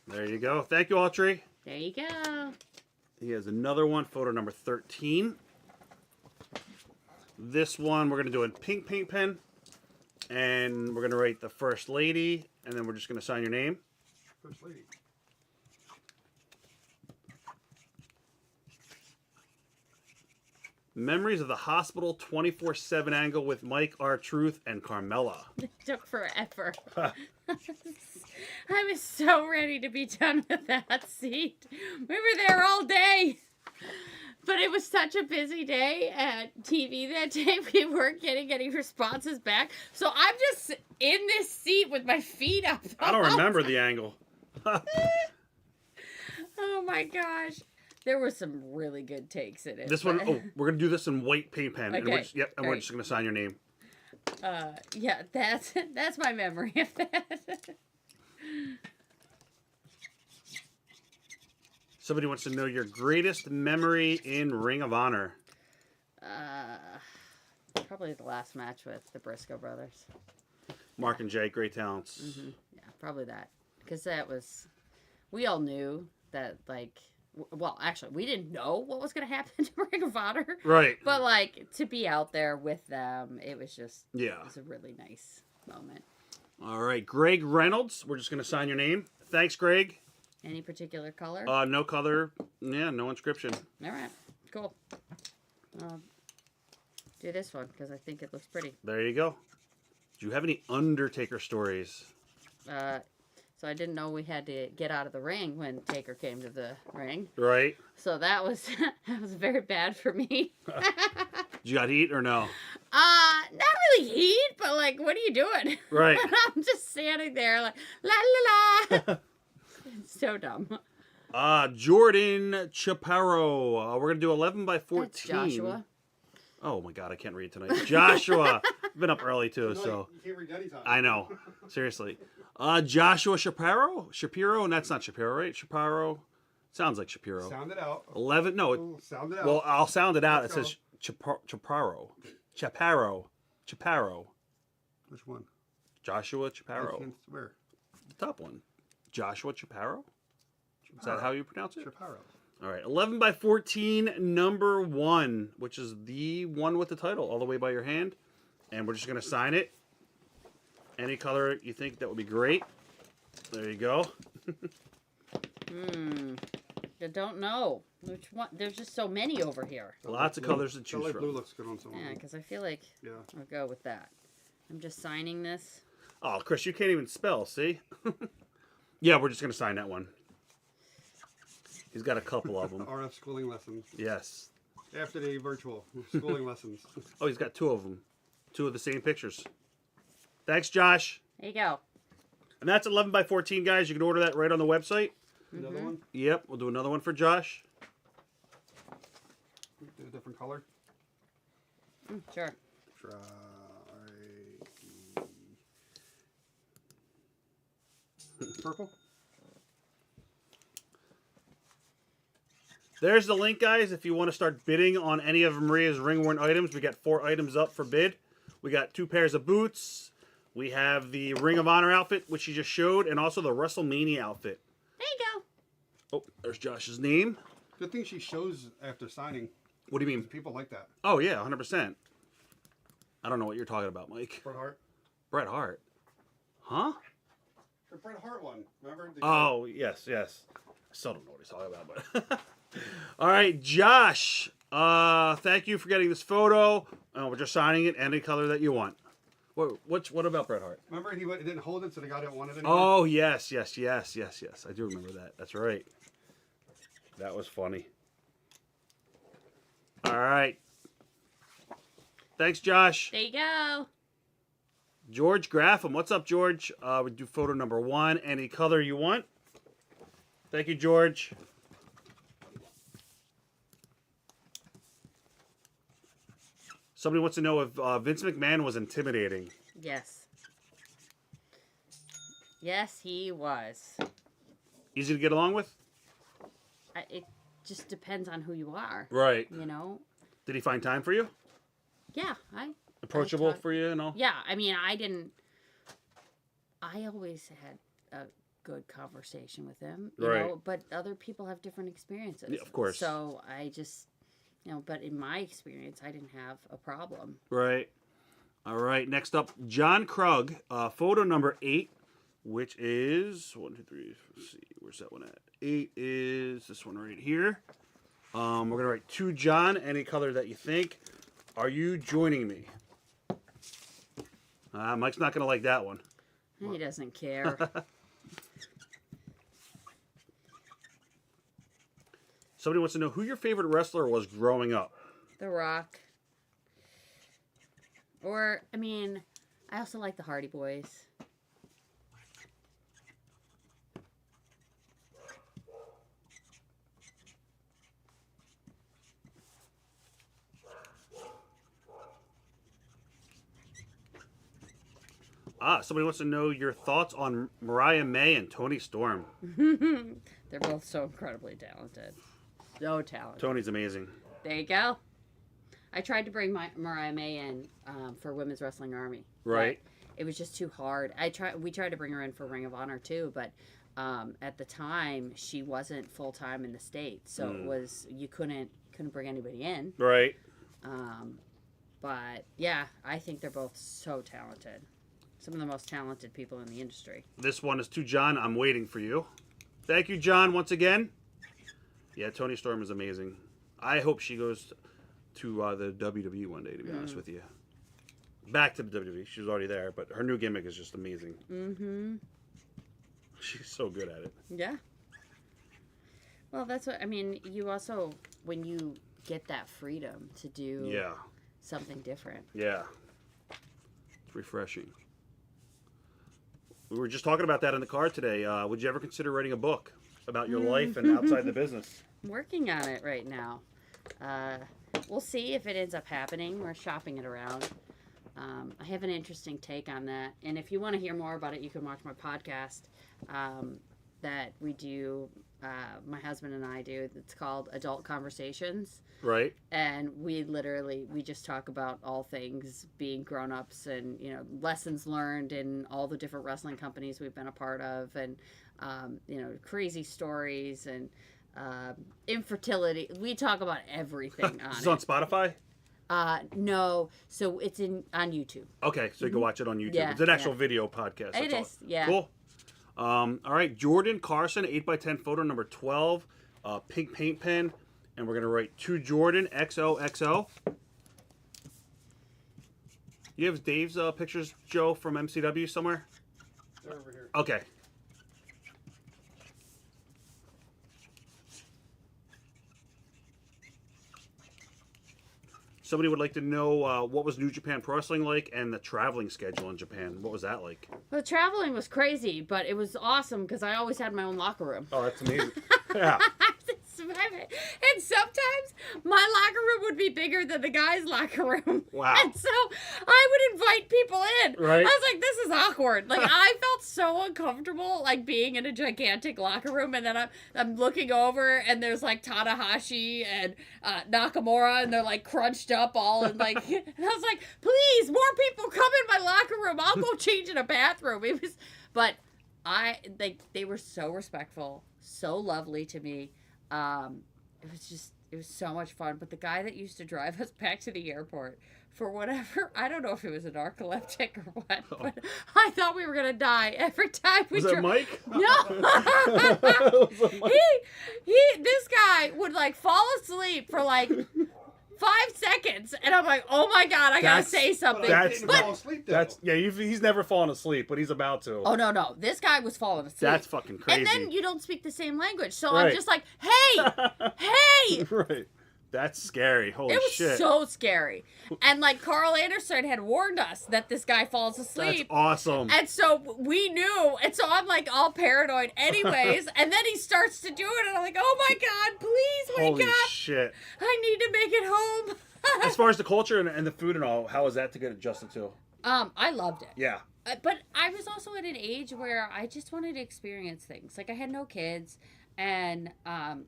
There you go. Thank you, Autry. There you go. He has another one, photo number 13. This one we're going to do in pink paint pen. And we're going to write the First Lady. And then we're just going to sign your name. First lady. Memories of the Hospital 24/7 angle with Mike, R-Truth, and Carmella. It took forever. I was so ready to be done with that seat. We were there all day. But it was such a busy day at TV that day. We weren't getting any responses back. So I'm just in this seat with my feet up. I don't remember the angle. Oh my gosh. There were some really good takes in it. This one, we're going to do this in white paint pen. And Okay. and we're just going to sign your name. Yeah, that's my memory of that. Somebody wants to know your greatest memory in Ring of Honor. Probably the last match with the Briscoe brothers. Mark and Jay, great talents. Mm-hmm. Yeah, probably that. Because that was, we all knew that, like, well, actually, we didn't know what was going to happen to Ring of Honor. Right. But, like, to be out there with them, it was just, yeah. It was a really nice moment. All right, Greg Reynolds. We're just going to sign your name. Thanks, Greg. Any particular color? No color. Yeah, no inscription. All right, cool. Do this one because I think it looks pretty. There you go. Do you have any Undertaker stories? So I didn't know we had to get out of the ring when Taker came to the ring. Right. So that was very bad for me. Did you got heat or no? Not really heat, but like, what are you doing? Right. I'm just standing there like, la la la. So dumb. Jordan Chaparro. We're going to do 11 by 14. That's Joshua. Oh my God, I can't read tonight. Joshua. Been up early too, No, so you can't read anytime. I know. Seriously. Joshua Shapiro, and that's not Shapiro, right? Shapiro. Sounds like Shapiro. Sound it out. 11. No. Oh, sound it out. Well, I'll sound it out. Let's It says Chaparro. Which one? Joshua I Chaparro. can't swear. The top one. Joshua Chaparro? Is that how you pronounce it? Chaparro. All right. 11 by 14, number 1, which is the one with the title all the way by your hand. And we're just going to sign it. Any color you think that would be great. There you go. I don't know which one. There's just so many over here. Lots of colors to choose The light from. blue looks good on someone. Yeah, because I feel like Yeah. I'll go with that. I'm just signing this. Oh, Chris, you can't even spell, see? Yeah, we're just going to sign that one. He's got a couple of them. RF schooling lessons. Yes. After the virtual schooling lessons. Oh, he's got 2 of them. 2 of the same pictures. Thanks, Josh. There you go. And that's 11 by 14, guys. You can order that right on the website. Another one? Yep, we'll do another one for Josh. Do a different color. Sure. Try. Purple? There's the link, guys. If you want to start bidding on any of Maria's ring-worn items, we got 4 items up for bid. We got 2 pairs of boots. We have the Ring of Honor outfit, which she just showed, and also the WrestleMania outfit. There you go. Oh, there's Josh's name. Good thing she shows after signing. What do you mean? People like that. Oh, yeah, 100%. I don't know what you're talking about, Mike. Bret Hart. Bret Hart. Huh? The Bret Hart one. Remember? Oh, yes, yes. I still don't know what he's talking about, but... All right, Josh. Thank you for getting this photo. We're just signing it any color that you want. What about Bret Hart? Remember he didn't hold it, so the guy didn't want it anymore? Oh, yes. I do remember that. That's right. That was funny. All right. Thanks, Josh. There you go. George Graffam. What's up, George? We do photo number 1. Any color you want. Thank you, George. Somebody wants to know if Vince McMahon was intimidating. Yes. Yes, he was. Easy to get along with? It just depends on who you are. Right. You know? Did he find time for you? Yeah, Approachable for you and all? Yeah, I mean, I always had a good conversation with him, you Right. know, but other people have different experiences. Yeah, of course. So I just, but in my experience, I didn't have a problem. Right. All right. Next up, John Krug, photo number 8, which is 1, 2, 3. Let's see, where's that one at? 8 is this one right here. We're gonna write to John. Any color that you think. Are you joining me? Mike's not gonna like that one. He doesn't care. Somebody wants to know who your favorite wrestler was growing up. The Rock. Or, I mean, I also like the Hardy Boys. Somebody wants to know your thoughts on Mariah May and Tony Storm. They're both so incredibly talented. So talented. Tony's amazing. There you go. I tried to bring Mariah May in for Women's Wrestling Army. Right. It was just too hard. We tried to bring her in for Ring of Honor too, but at the time she wasn't full time in the States, so it was you couldn't bring anybody in. Right. But yeah, I think they're both so talented. Some of the most talented people in the industry. This one is to John. I'm waiting for you. Thank you, John, once again. Yeah, Tony Storm is amazing. I hope she goes to the WWE one day, to be honest with you. Back to the WWE. She was already there, but her new gimmick is just amazing. Mm-hmm. She's so good at it. Yeah. Well, that's what, I mean, you also, when you get that freedom to do something different. Yeah. It's refreshing. We were just talking about that in the car today. Would you ever consider writing a book about your life and outside the business? I'm working on it right now. We'll see if it ends up happening. We're shopping it around. I have an interesting take on that. And if you want to hear more about it, you can watch my podcast that we do. My husband and I do. It's called Adult Conversations. Right. And we just talk about all things being grown-ups and, you know, lessons learned in all the different wrestling companies we've been a part of, and, you know, crazy stories and infertility. We talk about everything on Is it. it on Spotify? No. So it's on YouTube. Okay, so you can watch it on YouTube. Yeah, It's an actual video podcast. It That's is, yeah. Cool. All right, Jordan Carson, 8x10 photo number 12, pink paint pen, and we're going to write to Jordan, XOXO. You have Dave's pictures, Joe, from MCW somewhere? They're over here. Okay. Somebody would like to know what was New Japan Pro Wrestling like and the traveling schedule in Japan. What was that like? The traveling was crazy, but it was awesome because I always had my own locker room. Oh, that's amazing. Yeah. And sometimes my locker room would be bigger than the guy's locker room. Wow. And so I would invite people in. Right. I was like, this is awkward. Like, I felt so uncomfortable, like, being in a gigantic locker room. And then I'm looking over, and there's, like, Tanahashi and Nakamura, and they're, like, crunched up all. And, like, and I was like, please, more people come in my locker room. I'll go change in a bathroom. It was, but they were so respectful, so lovely to me. It was so much fun. But the guy that used to drive us back to the airport, for whatever, I don't know if it was an narcoleptic or what, but I thought we were going to die every time we Was that Mike? No. This guy would, like, fall asleep for, like, 5 seconds, and I'm like, oh my god, I gotta say something. But I didn't fall asleep, though. He's never fallen asleep, but he's about to. Oh no, this guy was falling asleep. That's fucking crazy. And then you don't speak the same language, so Right. I'm just like, hey. Right. That's scary. Holy It was shit. so scary. And, like, Carl Anderson had warned us that this guy falls That's asleep. awesome. And so we knew. And so I'm, like, all paranoid anyways. And then he starts to do it. And I'm like, oh, my God, please wake Holy up. shit. I need to make it home. As far as the culture and the food and all, how was that to get adjusted to? I loved it. Yeah. But I was also at an age where I just wanted to experience things. Like, I had no kids. And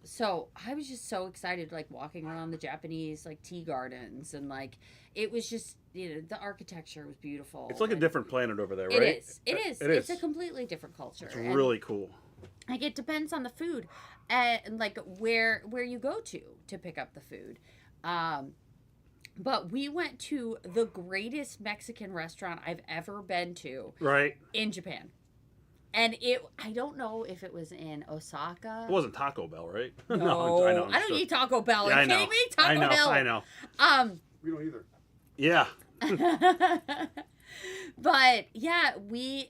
so I was just so excited, like, walking around the Japanese, like, tea gardens. And, like, it was just, you know, the architecture was beautiful. It's like a different planet over there, right? It is. It is. It It's is. a completely different culture. It's And, really cool. like, it depends on the food and, like, where you go to pick up the food. But we went to the greatest Mexican restaurant I've ever been to. Right. In Japan. And I don't know if it was in Osaka. It wasn't Taco Bell, right? No, I know. I don't eat Taco Bell. Yeah, Are you kidding me? Taco Bell. I know. We don't either. Yeah. But yeah, we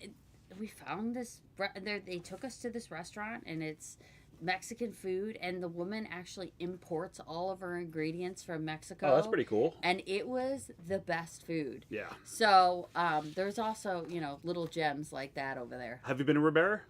found this. They took us to this restaurant, and it's Mexican food, and the woman actually imports all of her ingredients from Mexico. Oh, that's pretty cool. And it was the best food. Yeah. So there's also, you know, little gems like that over there. Have you been to Ribera?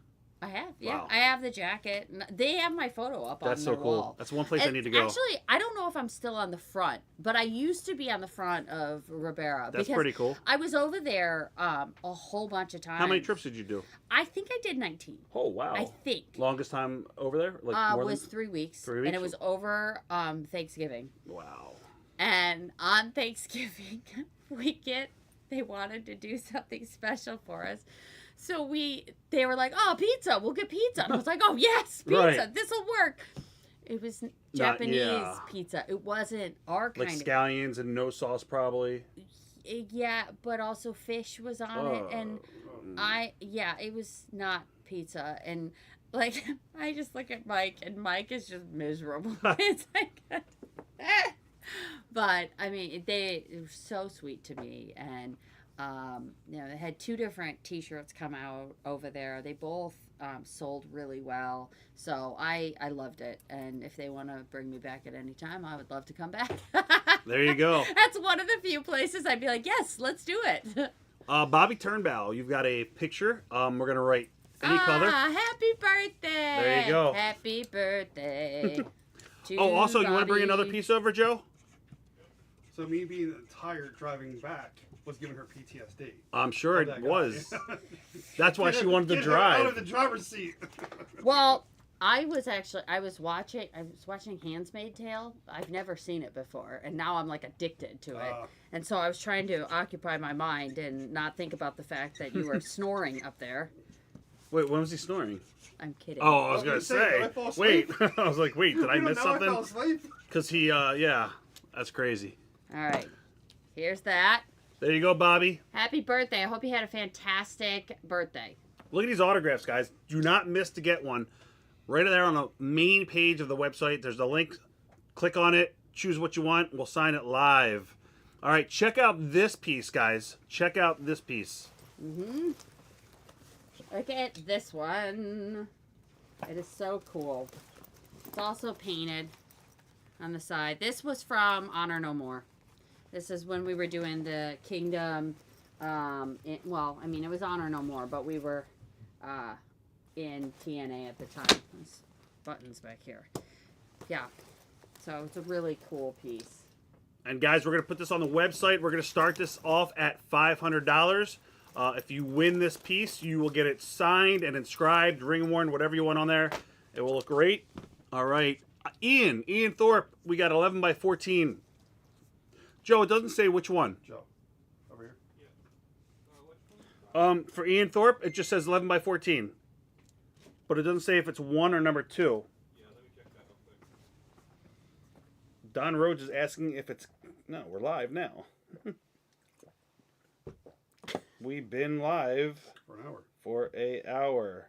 I have, yeah. Wow. I have the jacket. They have my photo up on That's their so cool. wall. That's one place I And need to go. Actually, I don't know if I'm still on the front, but I used to be on the front of Ribera. That's because pretty cool. I was over there a whole bunch of times. How many trips did you do? I think I did 19. Oh, wow. I think. Longest time over there? Like more was than 3 weeks. 3 weeks? And it was over Thanksgiving. Wow. And on Thanksgiving weekend, they wanted to do something special for us. So they were like, oh, pizza, we'll get pizza. And I was like, oh, yes, pizza, Right. this'll work. It was Japanese pizza. It wasn't our kind Like of. scallions and no sauce, probably. Yeah, but also fish was on it. And it was not pizza. And, like, I just look at Mike, and Mike is just miserable. It's like, but, I mean, they were so sweet to me. And, you know, they had 2 different t-shirts come out over there. They both sold really well. So I loved it. And if they want to bring me back at any time, I would love to come back. There you go. That's one of the few places I'd be like, yes, let's do it. Bobby Turnbow, you've got a picture. We're going to write any color. Happy birthday. There you go. Happy birthday. to Oh, also, you want to bring Bobby. another piece over, Joe? So me being tired driving back, was giving her PTSD. I'm sure of that it guy. was. That's why she wanted to Get her out of drive. the driver's seat. Well, I was watching Handmaid's Tale. I've never seen it before, and now I'm like addicted to it. And so I was trying to occupy my mind and not think about the fact that you were snoring up there. Wait, when was he snoring? I'm kidding. Oh, I was I gonna was gonna say, say. did I fall Wait, asleep? I was like, wait, did I You don't miss know I fell something? asleep? Because he, yeah, that's crazy. All right. Here's that. There you go, Bobby. Happy birthday. I hope you had a fantastic birthday. Look at these autographs, guys. Do not miss to get one. Right there on the main page of the website, there's a link. Click on it, choose what you want, we'll sign it live. All right, check out this piece, guys. Check out this piece. Mm-hmm. Look at this one. It is so cool. It's also painted on the side. This was from Honor No More. This is when we were doing the Kingdom. Well, I mean, it was Honor No More, but we were in TNA at the time. There's buttons back here. Yeah. So it's a really cool piece. And guys, we're going to put this on the website. We're going to start this off at $500. If you win this piece, you will get it signed and inscribed, ring worn, whatever you want on there. It will look great. All right. Ian Thorpe, we got 11 by 14. Joe, it doesn't say which one. Joe, over here. For Ian Thorpe, it just says 11 by 14. But it doesn't say if it's 1 or number 2. Yeah, let me check that real quick. Don Rhodes is asking if it's... No, we're live now. We've been live For an hour. for an hour.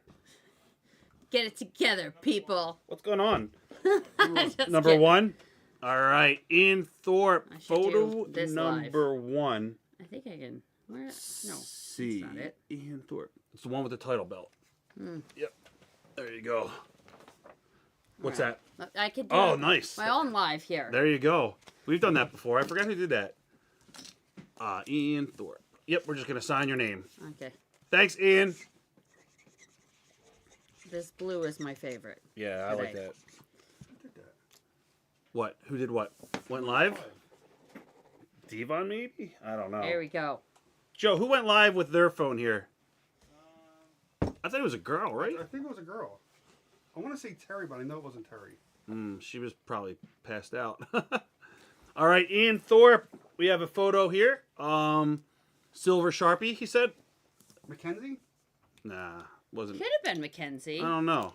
Get it together, people. What's going on? Just Number kidding. 1? All right, Ian Thorpe, I should photo do this number 1. I think I can. Where? No. See, not it. Ian Thorpe. It's the one with the title belt. Hmm. Yep. There you go. What's Alright. that? I could do Oh, nice. my own live here. There you go. We've done that before. I forgot who did that. Ian Thorpe. Yep, we're just going to sign your name. Okay. Thanks, Ian. This blue is my favorite. Yeah, I like Today. that. Who did that? What? Who did what? Went live? Devon, maybe? I don't know. There we go. Joe, who went live with their phone here? I thought it was a girl, right? I think it was a girl. I want to say Terry, but I know it wasn't Terry. She was probably passed out. All right, Ian Thorpe. We have a photo here. Silver Sharpie, he said. Mackenzie? Nah, wasn't. Could have been Mackenzie. I don't know.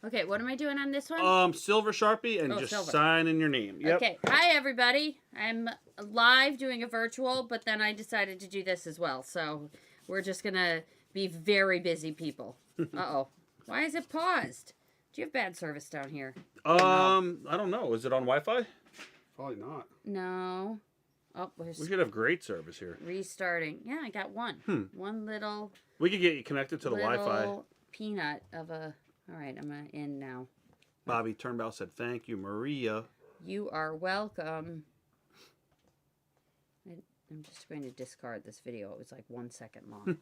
Okay, what am I doing on this one? Silver Sharpie and Oh, just silver. sign in your name. Yep. Okay. Hi, everybody. I'm live doing a virtual, but then I decided to do this as well. So we're just going to be very busy people. Uh-oh. Why is it paused? Do you have bad service down here? I don't know. Is it on Wi-Fi? Probably not. No. Oh, we're We should have great service here. restarting. Yeah, I got one. One little We could get you connected to the Wi-Fi. little peanut of a... All right, I'm in now. Bobby Turnbow said, "Thank you, Maria." You are welcome. I'm just going to discard this video. It was like 1 second long.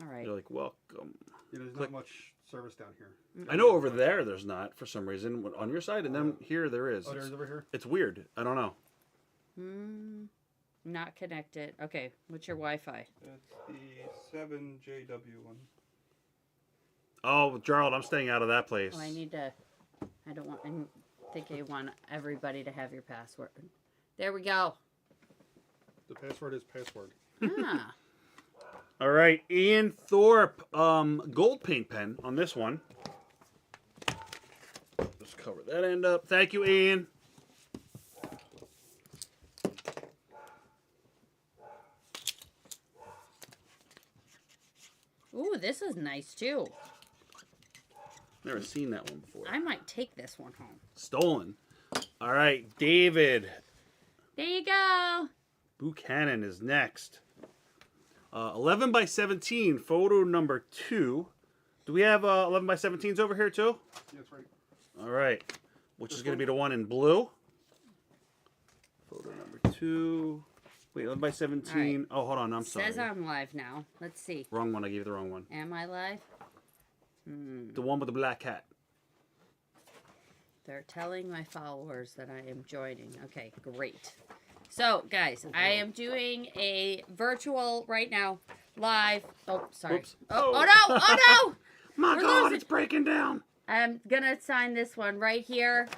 All right. You're like, "Welcome." Yeah, there's Click. not much service down here. I know over there's not for some reason on your side, and then here there is. Oh, there's over here? It's weird. I don't know. Not connected. Okay, what's your Wi-Fi? That's the 7JW one. Oh, Gerald, I'm staying out of that place. Oh, I need to... I don't want... I think I want everybody to have your password. There we go. The password is password. Ah. All right, Ian Thorpe, gold paint pen on this one. Just cover that end up. Thank you, Ian. Ooh, this is nice too. Never seen that one before. I might take this one home. Stolen. All right, David There you go. Buchanan is next. 11 by 17, photo number 2. Do we have 11 by 17s over here too? Yeah, that's right. All right, which is going to be the one in blue. Photo number 2. Wait, 11 by 17. Right. Oh, hold on, I'm sorry. Says I'm live now. Let's see. Wrong one. I gave you the wrong one. Am I live? The one with the black hat. They're telling my followers that I am joining. Okay, great. So, guys, I am doing a virtual right now, live. Oh, sorry. Oops. Oh no! Oh no! My We're God, losing. it's breaking down. I'm gonna sign this one right here.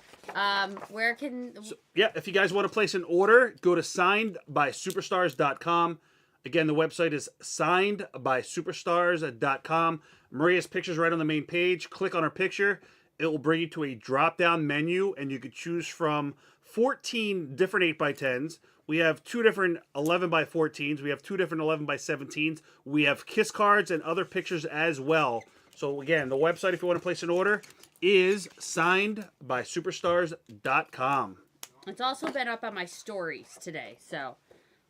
Where can? So, yeah, if you guys want to place an order, go to signedbysuperstars.com. Again, the website is signedbysuperstars.com. Maria's picture's right on the main page. Click on her picture. It will bring you to a drop-down menu, and you could choose from 14 different 8x10s. We have 2 different 11x14s. We have 2 different 11x17s. We have kiss cards and other pictures as well. So again, the website, if you want to place an order, is signedbysuperstars.com. It's also been up on my stories today. So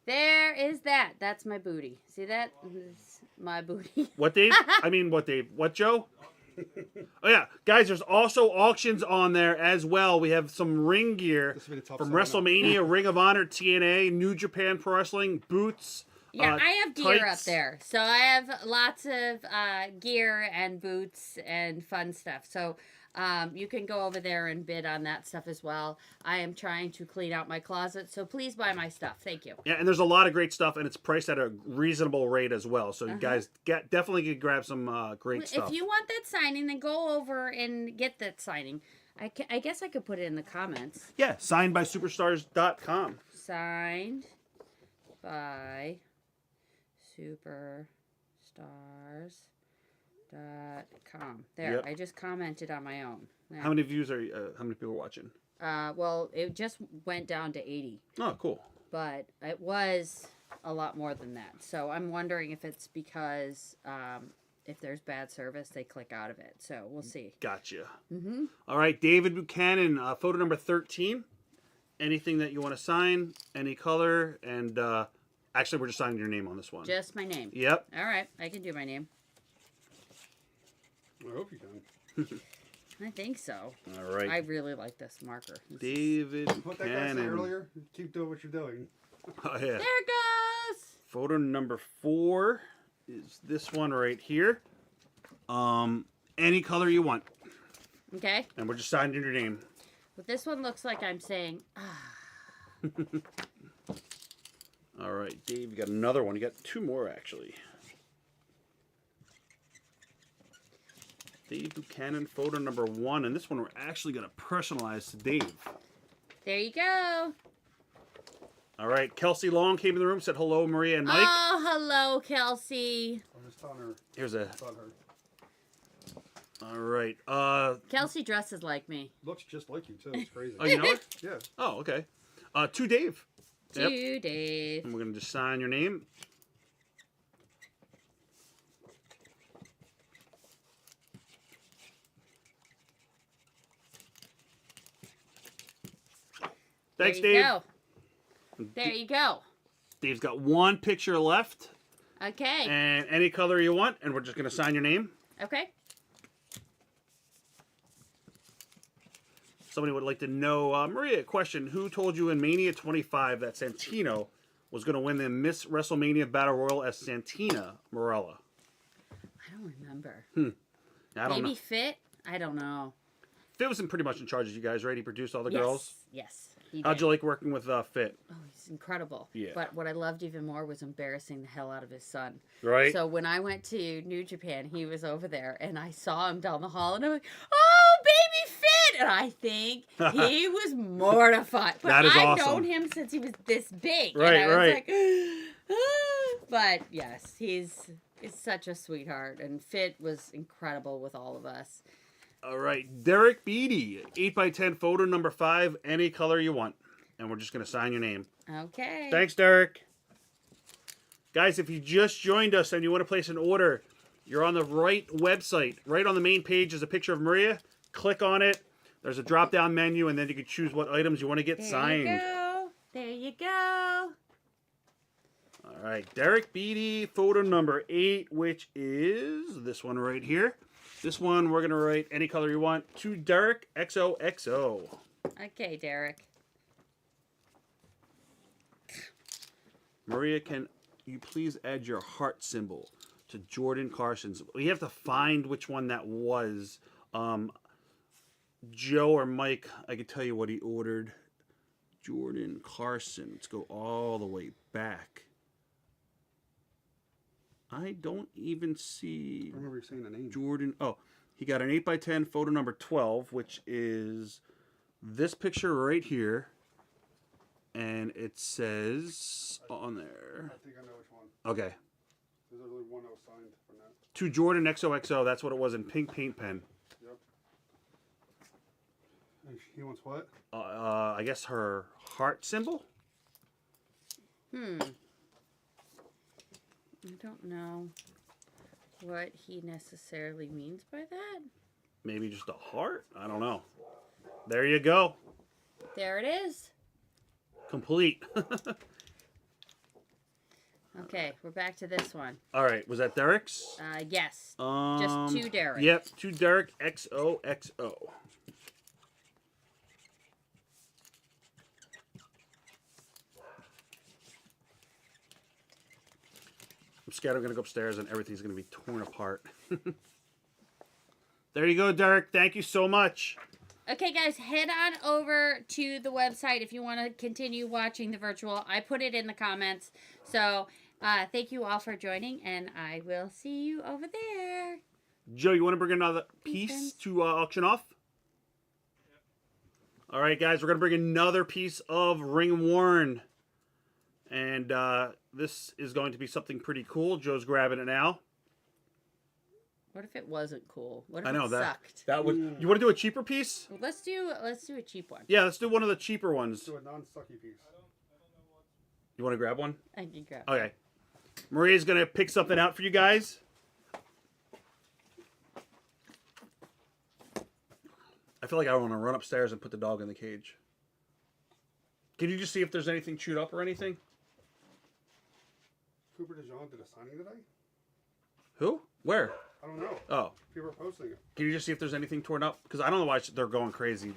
there is that. That's my booty. See that? It's my booty. What, Dave? I mean, what, Dave? What, Joe? Oh, yeah. Guys, there's also auctions on there as well. We have some ring gear This will be the top from seven now. WrestleMania, Ring of Honor, TNA, New Japan Pro Wrestling, boots. Yeah, I have gear up tights. there. So I have lots of gear and boots and fun stuff. So you can go over there and bid on that stuff as well. I am trying to clean out my closet, so please buy my stuff. Thank you. Yeah, and there's a lot of great stuff, and it's priced at a reasonable rate as well. So you guys definitely can grab some great stuff. If you want that signing, then go over and get that signing. I guess I could put it in the comments. Yeah, signedbysuperstars.com. Signed by superstars.com. There, Yep. I just commented on my own. There. How many views how many people are watching? Well, it just went down to 80, Oh, cool. but it was a lot more than that. So I'm wondering if it's because if there's bad service, they click out of it. So we'll see. Gotcha. Mm-hmm. All right, David Buchanan, photo number 13. Anything that you want to sign, any color, and actually, we're just signing your name on this one. Just my name. Yep. All right, I can do my name. I hope you can. I think so. All right. I really like this marker. David What that guy said Buchanan. earlier, keep doing what you're doing. Oh, yeah. There it goes. Photo number 4 is this one right here. Any color you want, Okay. and we're just signing your name. But this one looks like I'm saying, All right, Dave, you got another one. You got 2 more, actually. Dave Buchanan, photo number 1. And this one we're actually going to personalize to Dave. there you go. All right, Kelsey Long came in the room, said hello, Maria and Mike. Oh, hello, Kelsey. I'm just telling her. Here's a... Telling her. All right. Kelsey dresses like me. Looks just like you too. It's crazy. Oh, you know it? Yeah. Oh, okay. To Dave. Yep. To Dave. And we're going to just sign your name. Thanks, There you Dave. go. There you go. Dave's got 1 picture left, Okay. and any color you want, and we're just going to sign your name. Okay. Somebody would like to know, Maria, question. Who told you in Mania 25 that Santino was going to win the Miss WrestleMania Battle Royal as Santina Morella? I don't remember. I don't Maybe know. Fit? I don't know. Fit was pretty much in charge of you guys, right? He produced all the Yes. girls. Yes. He How'd did. you like working with Fit? Oh, he's incredible. Yeah. But what I loved even more was embarrassing the hell out of his son. Right? So when I went to New Japan, he was over there, and I saw him down the hall, and I'm like, "Oh, baby Fit!" And I think he was mortified. But That is I've awesome. known him since he was this big. Right, and I was right. like, "Ah." But yes, he's such a sweetheart, and Fit was incredible with all of us. All right. Derek Beatty, 8x10 photo number 5, any color you want. And we're just going to sign your name. Okay. Thanks, Derek. Guys, if you just joined us and you want to place an order, you're on the right website. Right on the main page is a picture of Maria. Click on it. There's a drop-down menu, and then you can choose what items you want to get There signed. you go. There you go. All right, Derek Beatty, photo number 8, which is this one right here. This one, we're going to write any color you want to Derek XOXO. Okay, Derek. Maria, can you please add your heart symbol to Jordan Carson's? We have to find which one that was. Joe or Mike, I could tell you what he ordered. Jordan Carson. Let's go all the way back. I don't even see I remember you saying the name. Jordan. Oh, he got an 8x10 photo number 12, which is this picture right here. And it says on there. I think I know which one. Okay. There's only one that was signed from that. To Jordan XOXO. That's what it was in pink paint pen. Yep. And he wants what? I guess her heart symbol. I don't know what he necessarily means by that. Maybe just a heart? I don't know. There you go. There it is. Complete. Okay, we're back to this one. All right. Was that Derek's? Yes. Just 2 Derek. Yep. 2 Derek XOXO. I'm scared I'm going to go upstairs and everything's going to be torn apart. There you go, Derek. Thank you so much. Okay, guys, head on over to the website if you want to continue watching the virtual. I put it in the comments. So, thank you all for joining, and I will see you over there. Joe, you want to bring another piece friends. to auction off? All right, guys, we're going to bring another piece of ring worn. And this is going to be something pretty cool. Joe's grabbing it now. What if it wasn't cool? What if I know it that. sucked? That would. You want to do a cheaper piece? Well, let's do a cheap one. Yeah, let's do one of the cheaper Let's ones. do a non-sucky piece. You want to grab one? I can grab. Okay. Maria's going to pick something out for you guys. I feel like I want to run upstairs and put the dog in the cage. Can you just see if there's anything chewed up or anything? Cooper DeJean did a signing today? Who? Where? I don't know. Oh. People are posting it. Can you just see if there's anything torn up? Because I don't know why they're going crazy.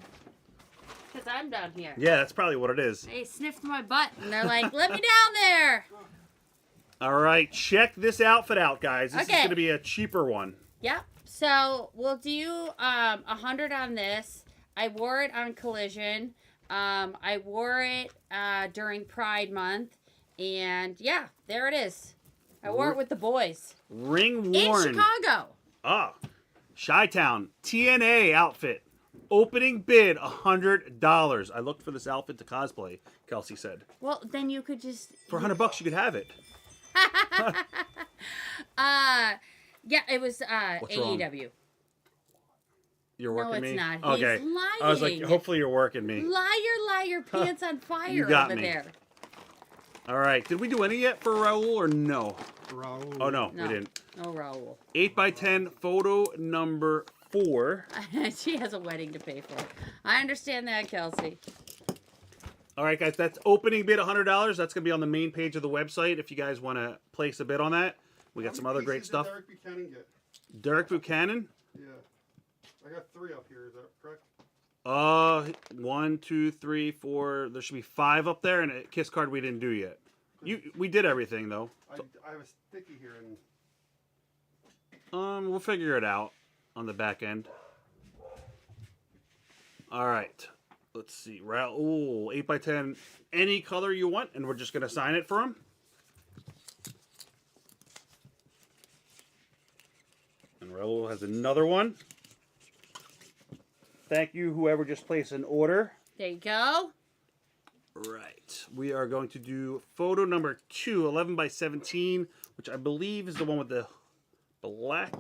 Because I'm down here. Yeah, that's probably what it is. They sniffed my butt, and they're like, let me down there. All right, check this outfit out, guys. This is Okay. going to be a cheaper one. Yep. So we'll do 100 on this. I wore it on Collision. I wore it during Pride Month. And yeah, there it is. I wore it with the boys. Ring In worn. Chicago. Ah, Chi-Town TNA outfit. Opening bid $100. I looked for this outfit to cosplay. Kelsey said, Well, then you could just... for $100 you could have it. Yeah, it was What's wrong? AEW. You're working No, it's me. not. Okay. He's I was like, lying. hopefully you're working me. Liar, pants on fire You got over me. there. All right. Did we do any yet for Raul or no? Raul. Oh no, No. we didn't. Oh, Raul. 8x10 photo number 4. She has a wedding to pay for. I understand that, Kelsey. All right, guys, that's opening bid $100. That's gonna be on the main page of the website if you guys want to place a bid on that. We got some other great Pieces did stuff. Derek Buchanan get? Derek Buchanan. Yeah. I got 3 up here. Is that correct? 1, 2, 3, 4. There should be 5 up there, and a kiss card we didn't do yet. We did everything though. I have a sticky here and We'll figure it out on the back end. All right, let's see. Raul, 8x10, any color you want, and we're just gonna sign it for him. And Raul has another one. Thank you, whoever just placed an order. There you go. Right. We are going to do photo number 2, 11x17, which I believe is the one with the black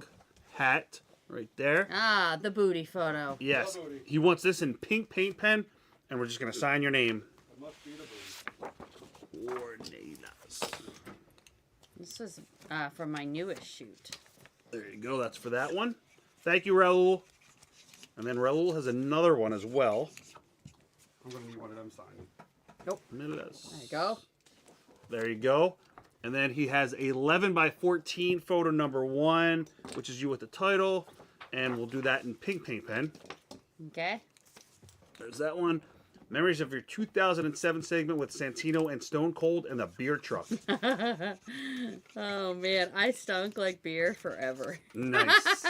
hat right there. Ah, the booty photo. Yes. The booty. He wants this in pink paint pen, and we're just going to sign your name. it must be the booty. Cornelas. This was for my newest shoot. There you go. That's for that one. Thank you, Raul. And then Raul has another one as well. I'm going to need one of them signed. Cornelas. There you go. There you go. And then he has 11x14 photo number 1, which is you with the title. And we'll do that in pink paint pen. Okay. There's that one. Memories of your 2007 segment with Santino and Stone Cold and the beer truck. Oh, man. I stunk like beer forever. Nice.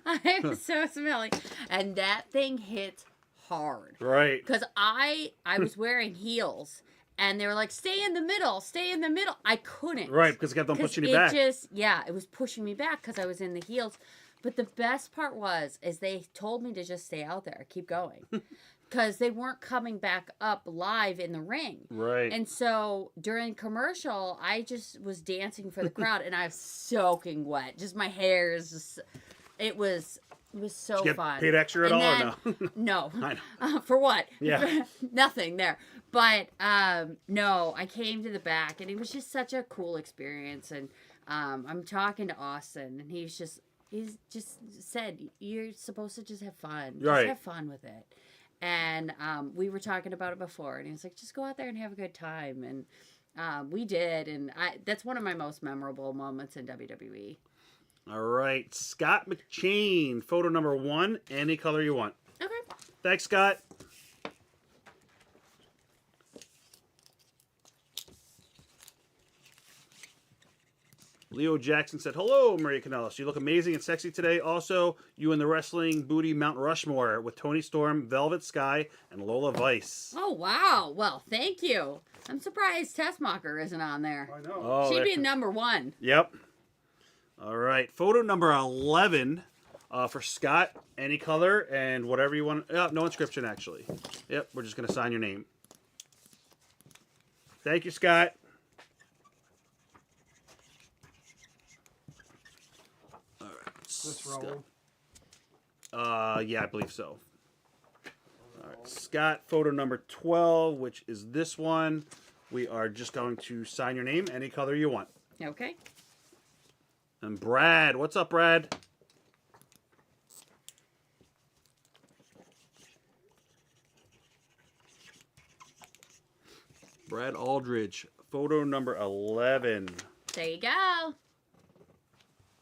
I was so smelly. And that thing hits hard. Right. Because I was wearing heels, and they were like, stay in the middle, stay in the middle. I couldn't. Right, because it kept on 'Cause pushing you back. it was pushing me back because I was in the heels. But the best part is they told me to just stay out there, keep going. Because they weren't coming back up live in the ring. Right. And so during commercial, I just was dancing for the crowd, and I was soaking wet. Just my hair is just, it was so Did you get fun. paid extra at And all or then- no? No. I know. For what? Yeah. Nothing there. But no, I came to the back, and it was just such a cool experience. And I'm talking to Austin, and he's just said, you're supposed to just have fun. Just Right. have fun with it. And we were talking about it before, and he was like, just go out there and have a good time. And we did, and that's one of my most memorable moments in WWE. All right. Scott McChain, photo number 1, any color you want. Okay. Thanks, Scott. Leo Jackson said, hello, Maria Kanellis. You look amazing and sexy today. Also, you in the wrestling booty Mount Rushmore with Tony Storm, Velvet Sky, and Lola Vice. Oh, wow. Well, thank you. I'm surprised Tessmacher isn't on there. I know. Oh, She'd there- be number 1. Yep. All right. Photo number 11 for Scott. Any color and whatever you want. No inscription, actually. Yep. We're just going to sign your name. Thank you, Scott. All right. Let's roll. Yeah, I believe so. All right. Scott, photo number 12, which is this one. We are just going to sign your name, any color you want. Okay. And Brad, what's up, Brad? Brad Aldridge, photo number 11. There you go.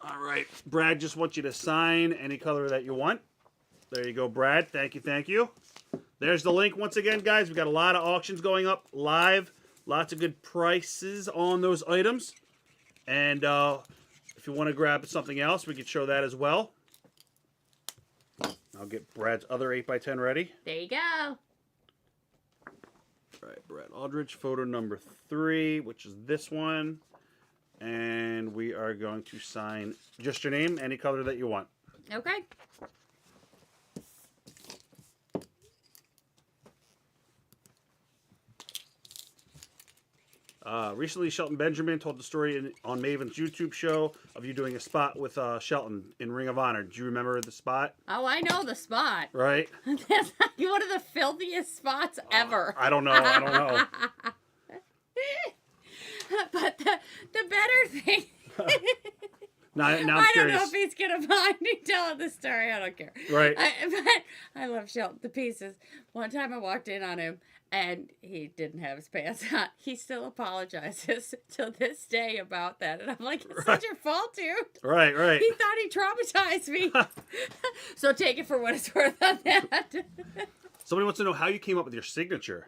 All right, Brad, just wants you to sign any color that you want. There you go, Brad. Thank you, thank you. There's the link once again, guys. We've got a lot of auctions going up live. Lots of good prices on those items. And if you want to grab something else, we can show that as well. I'll get Brad's other 8x10 ready. There you go. All right, Brad Aldridge, photo number 3, which is this one. And we are going to sign just your name, any color that you want. Okay. Recently, Shelton Benjamin told the story on Maven's YouTube show of you doing a spot with Shelton in Ring of Honor. Do you remember the spot? Oh, I know the spot. Right? That's like one of the filthiest spots ever. I don't know. I don't know. But the better thing. Now I'm I don't know curious. if he's gonna mind me telling the story. I don't care. Right. But I love Shelton to pieces. One time I walked in on him and he didn't have his pants on. He still apologizes to this day about that, and I'm like, it's not your fault, dude. Right, right. He thought he traumatized me. So take it for what it's worth on that. Somebody wants to know how you came up with your signature.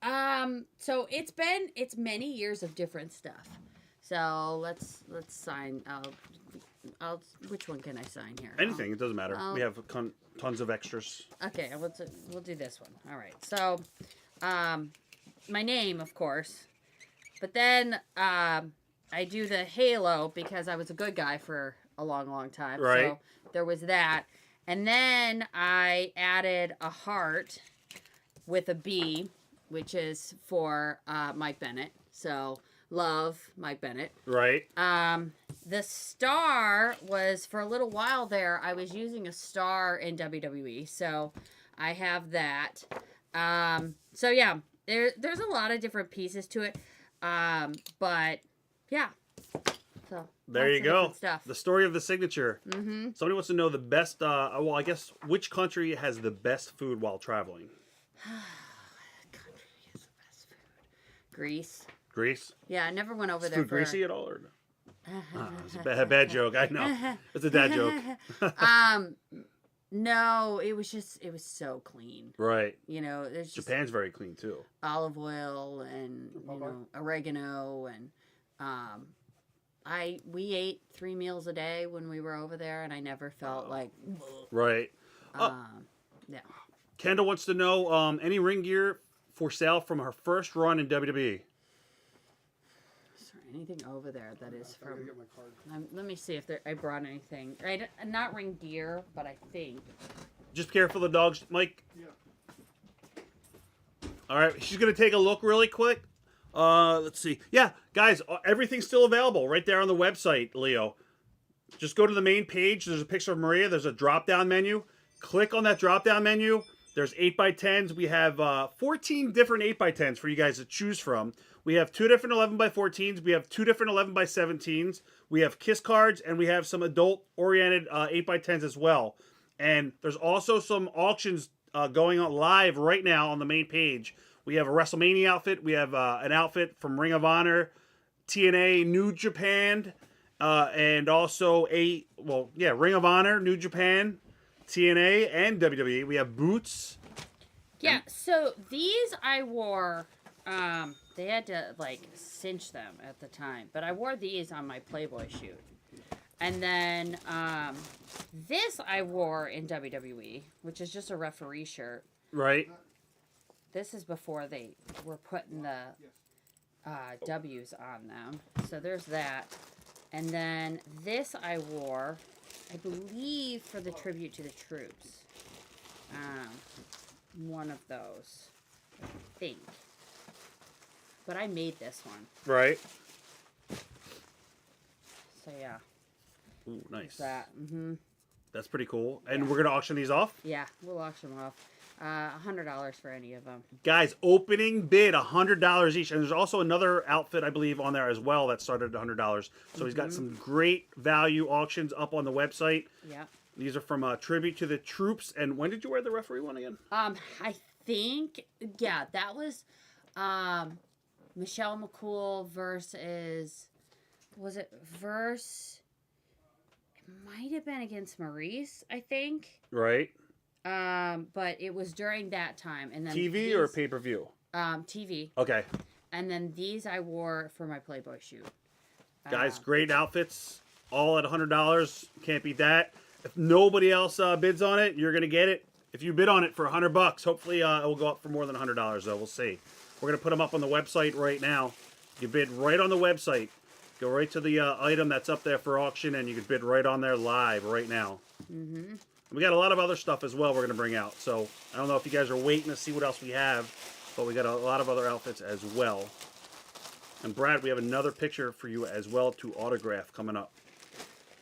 So it's many years of different stuff. So let's sign. I'll. Which one can I sign here? Anything, it doesn't matter. I'll- We have tons of extras. Okay, we'll do this one. All right. So, my name, of course, but then I do the halo because I was a good guy for a long, long time. Right. So there was that, and then I added a heart with a B, which is for Mike Bennett. So love, Mike Bennett. Right. The star was, for a little while there, I was using a star in WWE, so I have that. So yeah, there's a lot of different pieces to it, but yeah. So There lots you of go. different Stuff. The story of the signature. Mm-hmm. Somebody wants to know the best, well, I guess, which country has the best food while traveling? Country is the best food. Greece. Greece? Yeah, I never went over Is there food for. greasy at all? Or no? It's a bad joke. I know. It's a dad joke. No, it was so clean. Right. You know, there's just Japan's very clean, too. olive oil and oregano and we ate 3 meals a day when we were over there, and I never felt like Right. yeah. Kendall wants to know any ring gear for sale from her first run in WWE. Is there anything over there that is I gotta from? get my card. Let me see if I brought anything. Not ring gear, but I think. Just careful of the dogs, Mike. Yeah. All right, she's gonna take a look really quick. Let's see. Yeah, guys, everything's still available right there on the website, Leo. Just go to the main page. There's a picture of Maria. There's a drop-down menu. Click on that drop-down menu. There's 8x10s. We have 14 different 8x10s for you guys to choose from. We have 2 different 11x14s. We have 2 different 11x17s. We have kiss cards, and we have some adult-oriented 8x10s as well. And there's also some auctions going on live right now on the main page. We have a WrestleMania outfit. We have an outfit from Ring of Honor, TNA, New Japan, and also Ring of Honor, New Japan, TNA, and WWE. We have boots. Yeah, so these I wore. They had to like cinch them at the time, but I wore these on my Playboy shoot. And then this I wore in WWE, which is just a referee shirt. Right. This is before they were putting the W's on them. So there's that. And then this I wore, I believe, for the tribute to the troops. One of those, I think. But I made this one. Right. So yeah. Ooh, nice. That. Mm-hmm. That's pretty cool. And we're gonna auction these off. Yeah, we'll auction them off. $100 for any of them. Guys, opening bid $100 each, and there's also another outfit I believe on there as well that started at $100. So he's got some great value auctions up on the website. Yeah. These are from Tribute to the Troops. And when did you wear the referee one again? I think that was Michelle McCool versus it might have been against Maurice, I think. Right. But it was during that time, and then TV or pay-per-view? TV. Okay. And then these I wore for my Playboy shoot. Guys, great outfits, all at $100. Can't beat that. If nobody else bids on it, you're gonna get it. If you bid on it for $100, hopefully it will go up for more than $100. Though we'll see. We're gonna put them up on the website right now. You bid right on the website. Go right to the item that's up there for auction, and you can bid right on there live right now. Mm-hmm. We got a lot of other stuff as well we're going to bring out. So I don't know if you guys are waiting to see what else we have, but we got a lot of other outfits as well. And Brad, we have another picture for you as well to autograph coming up.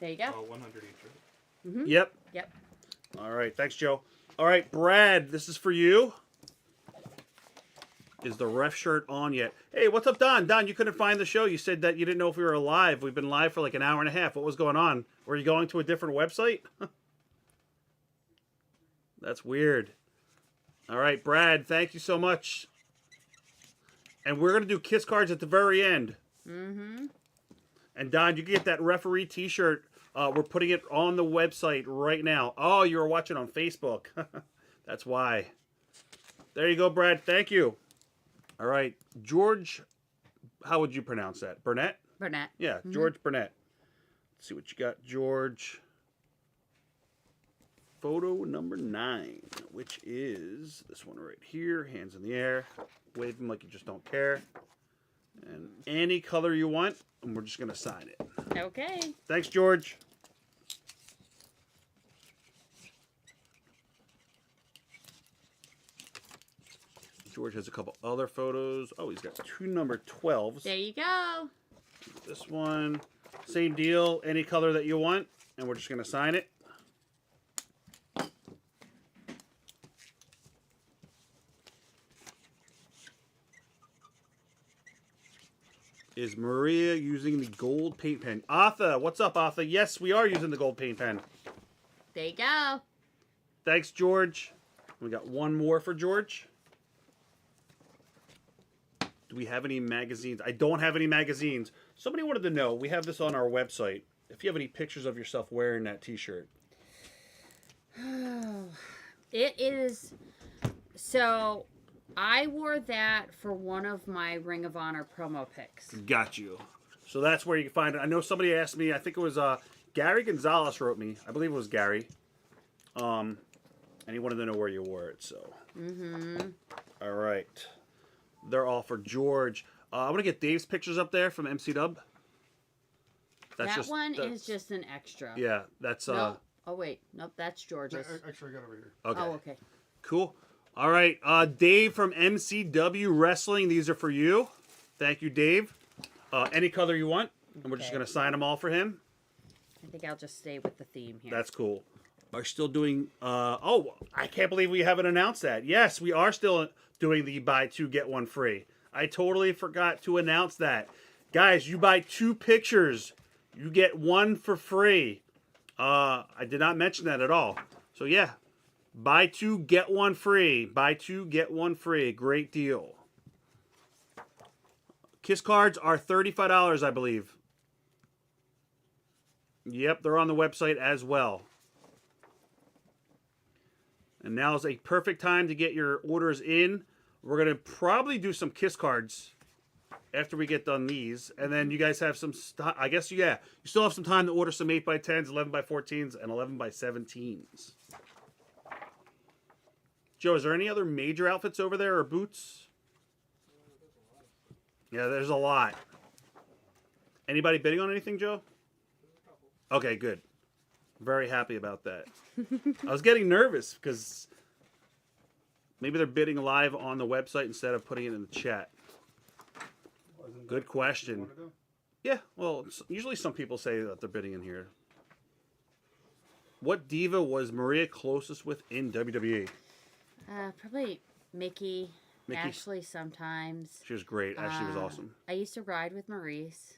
There you go. 100 each, right? Mm-hmm. Yep. Yep. All right. Thanks, Joe. All right, Brad, this is for you. Is the ref shirt on yet? Hey, what's up, Don? Don, you couldn't find the show. You said that you didn't know if we were live. We've been live for like an hour and a half. What was going on? Were you going to a different website? That's weird. All right, Brad, thank you so much. And we're going to do kiss cards at the very end. Mm-hmm. And Don, you can get that referee t-shirt. We're putting it on the website right now. Oh, you were watching on Facebook. That's why. There you go, Brad. Thank you. All right, George, how would you pronounce that? Burnett? Burnett. Yeah, George Burnett. Let's see what you got, George. Photo number 9, which is this one right here. Hands in the air. Wave them like you just don't care. And any color you want, and we're just going to sign it. Okay. Thanks, George. George has a couple other photos. Oh, he's got 2 number 12s. There you go. This one, same deal. Any color that you want, and we're just going to sign it. Is Maria using the gold paint pen? Arthur, what's up, Arthur? Yes, we are using the gold paint pen. There you go. Thanks, George. We got one more for George. Do we have any magazines? I don't have any magazines. Somebody wanted to know. We have this on our website. If you have any pictures of yourself wearing that t-shirt. It is. So I wore that for one of my Ring of Honor promo pics. Got you. So that's where you can find it. I know somebody asked me, I think it was Gary Gonzalez wrote me. I believe it was Gary. And he wanted to know where you wore it, so. Mm-hmm. All right. They're all for George. I'm going to get Dave's pictures up there from MC Dub. That one is just an extra. Yeah, that's... No. Oh, wait. Nope, that's George's. Actually, I got over here. Okay. Oh, okay. Cool. All right. Dave from MCW Wrestling. These are for you. Thank you, Dave. Any color you want. And we're just going to sign them all for him. I think I'll just stay with the theme here. That's cool. Are still doing... oh, I can't believe we haven't announced that. Yes, we are still doing the buy two, get one free. I totally forgot to announce that. Guys, you buy 2 pictures, you get 1 for free. I did not mention that at all. So yeah, buy 2, get 1 free. Buy 2, get 1 free. Great deal. Kiss cards are $35, I believe. Yep, they're on the website as well. And now is a perfect time to get your orders in. We're going to probably do some Kiss cards after we get done these. And then you guys have some... I guess, yeah. You still have some time to order some 8x10s, 11x14s, and 11x17s. Joe, is there any other major outfits over there or boots? Yeah, there's a lot. Anybody bidding on anything, Joe? Okay, good. Very happy about that. I was getting nervous because maybe they're bidding live on the website instead of putting it in the chat. Good question. Yeah, well, usually some people say that they're bidding in here. What diva was Maria closest with in WWE? Probably Mickey. Mickey. Ashley sometimes. She was great. Ashley was awesome. I used to ride with Maurice.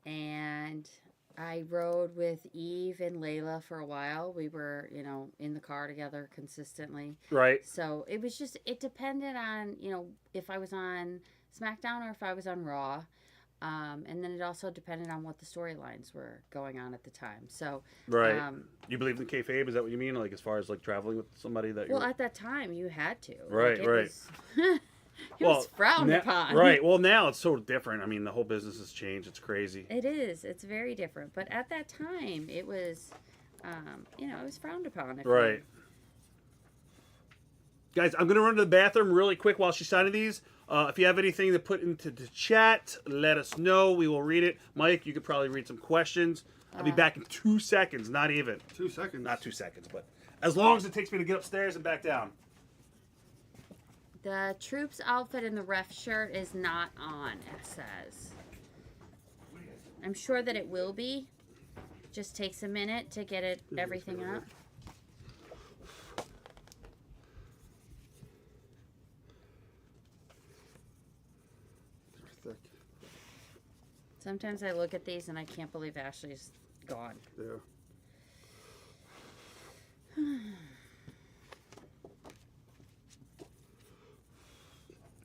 And I rode with Eve and Layla for a while. We were, in the car together consistently. Right. So it was just, it depended on, if I was on SmackDown or if I was on Raw. And then it also depended on what the storylines were going on at the time. So, right. You believe in kayfabe? Is that what you mean? Like as far as like traveling with somebody that you... Well, at that time you had to. Right, like, right. It was frowned upon. Right. Well, now it's so different. I mean, the whole business has changed. It's crazy. It is. It's very different. But at that time, it was, it was frowned upon. Right. Guys, I'm going to run to the bathroom really quick while she's signing these. If you have anything to put into the chat, let us know. We will read it. Mike, you could probably read some questions. I'll be back in 2 seconds. Not even. 2 seconds? Not 2 seconds, but as long as it takes me to get upstairs and back down. The troops outfit and the ref shirt is not on, it says. I'm sure that it will be. Just takes a minute to get it everything up. Sometimes I look at these and I can't believe Ashley's gone. Yeah.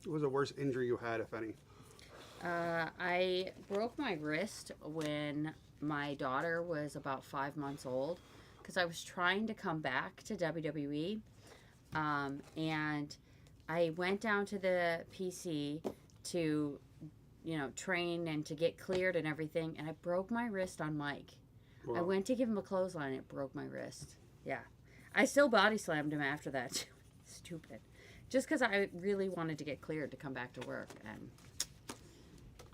What was the worst injury you had, if any? I broke my wrist when my daughter was about 5 months old because I was trying to come back to WWE. And I went down to the PC to, train and to get cleared and everything. And I broke my wrist on Mike. Wow. I went to give him a clothesline and it broke my wrist. Yeah. I still body slammed him after that. Stupid. Just because I really wanted to get cleared to come back to work. And,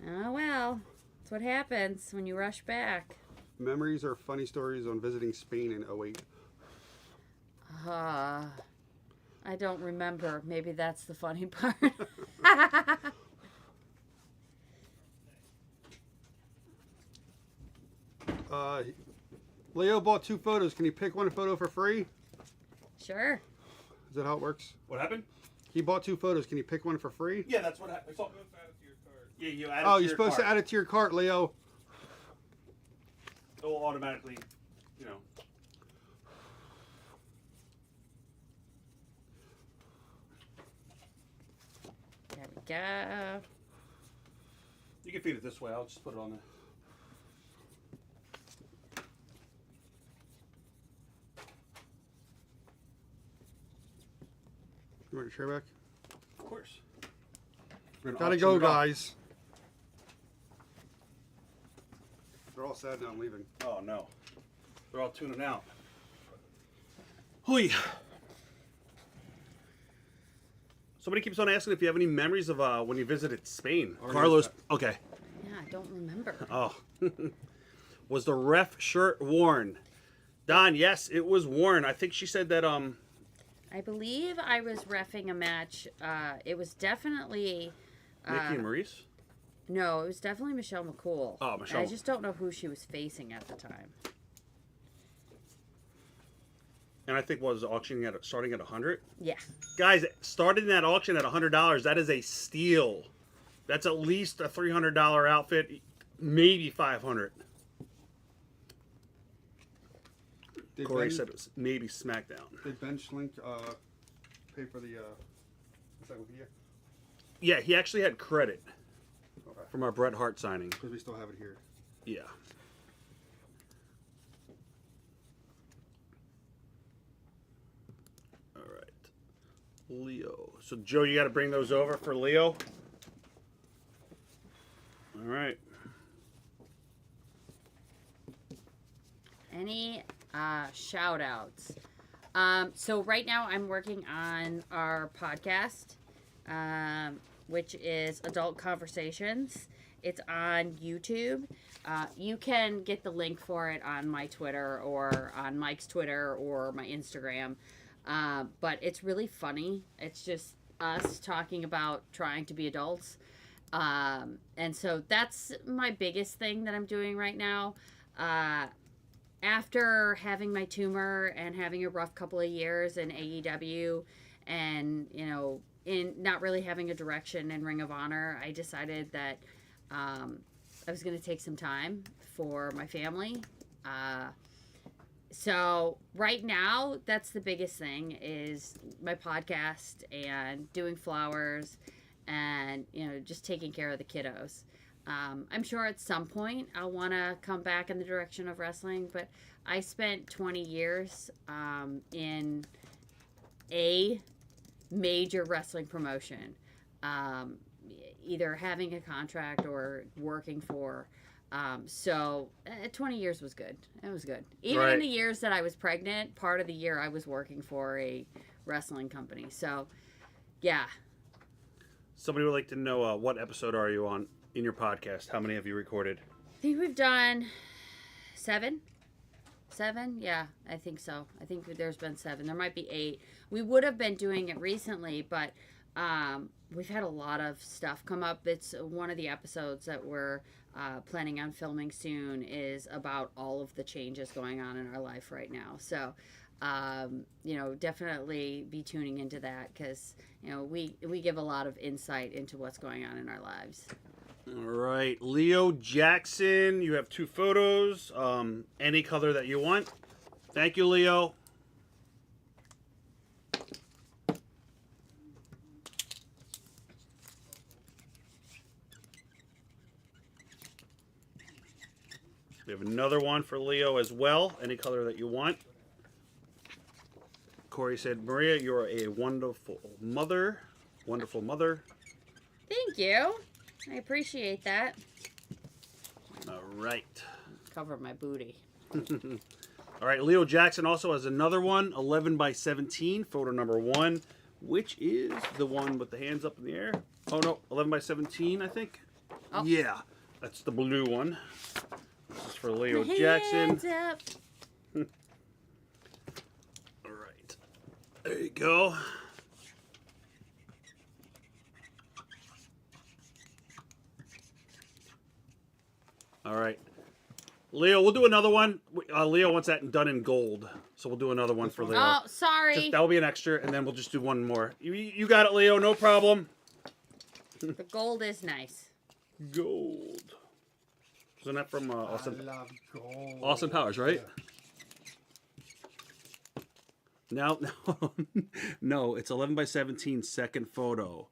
oh well, that's what happens when you rush back. Memories or funny stories on visiting Spain in 08? I don't remember. Maybe that's the funny part. Leo bought 2 photos. Can you pick one photo for free? Sure. Is that how it works? What happened? He bought 2 photos. Can you pick one for free? Yeah, that's what happened. Yeah, you add it Oh, to you're your supposed cart. to add it to your cart, Leo. It will automatically, There we go. You can feed it this way. I'll just put it on there. You want your chair back? Of course. Gotta go, guys. They're all sad now I'm leaving. Oh, no. They're all tuning out. Hui. Somebody keeps on asking if you have any memories of when you visited Spain. Already Carlos, asked okay. Yeah, I don't remember. Oh. Was the ref shirt worn? Don, yes, it was worn. I think she said that I believe I was reffing a match. It was definitely Nikki and Maurice? no, it was definitely Michelle McCool. Oh, Michelle. I just don't know who she was facing at the time. And I think was auctioning at starting at 100. Yeah. Guys, starting that auction at $100, that is a steal. That's at least a $300 outfit, maybe $500. Did Corey Ben, said it was maybe SmackDown. did Ben Schlink pay for the encyclopedia? Yeah, he actually had credit Okay. from our Bret Hart signing. Because we still have it here. Yeah. All right. Leo. So, Joe, you got to bring those over for Leo. All right. Any shout outs? So right now I'm working on our podcast, which is Adult Conversations. It's on YouTube. You can get the link for it on my Twitter or on Mike's Twitter or my Instagram. But it's really funny. It's just us talking about trying to be adults. And so that's my biggest thing that I'm doing right now. After having my tumor and having a rough couple of years in AEW and, you know, in not really having a direction in Ring of Honor, I decided that I was going to take some time for my family. So right now, that's the biggest thing is my podcast and doing flowers and, you know, just taking care of the kiddos. I'm sure at some point I'll want to come back in the direction of wrestling, but I spent 20 years in a major wrestling promotion, either having a contract or working for. So 20 years was good. It was good. Even in the years that I was pregnant, part of the year I was working for a wrestling company. So, yeah. Somebody would like to know what episode are you on in your podcast? How many have you recorded? I think we've done 7. 7? Yeah, I think so. I think there's been 7. There might be 8. We would have been doing it recently, but we've had a lot of stuff come up. It's one of the episodes that we're planning on filming soon is about all of the changes going on in our life right now. So, you know, definitely be tuning into that because, you know, we give a lot of insight into what's going on in our lives. All right, Leo Jackson, you have 2 photos, any color that you want. Thank you, Leo. We have another one for Leo as well, any color that you want. Corey said, Maria, you're a wonderful mother. Wonderful mother. Thank you. I appreciate that. All right. Cover my booty. All right, Leo Jackson also has another one, 11 by 17, photo number 1, which is the one with the hands up in the air. Oh, no, 11 by 17, I think. Oh. Yeah, that's the blue one. This is for Leo My Jackson. hands up. All right, there you go. All right. Leo, we'll do another one. Leo wants that done in gold. So we'll do another one for Leo. Oh, sorry. That will be an extra, and then we'll just do one more. You got it, Leo. No problem. The gold is nice. Gold. Isn't that from Austin? I love gold. Austin Powers, right? Yeah. No, it's 11 by 17, second photo.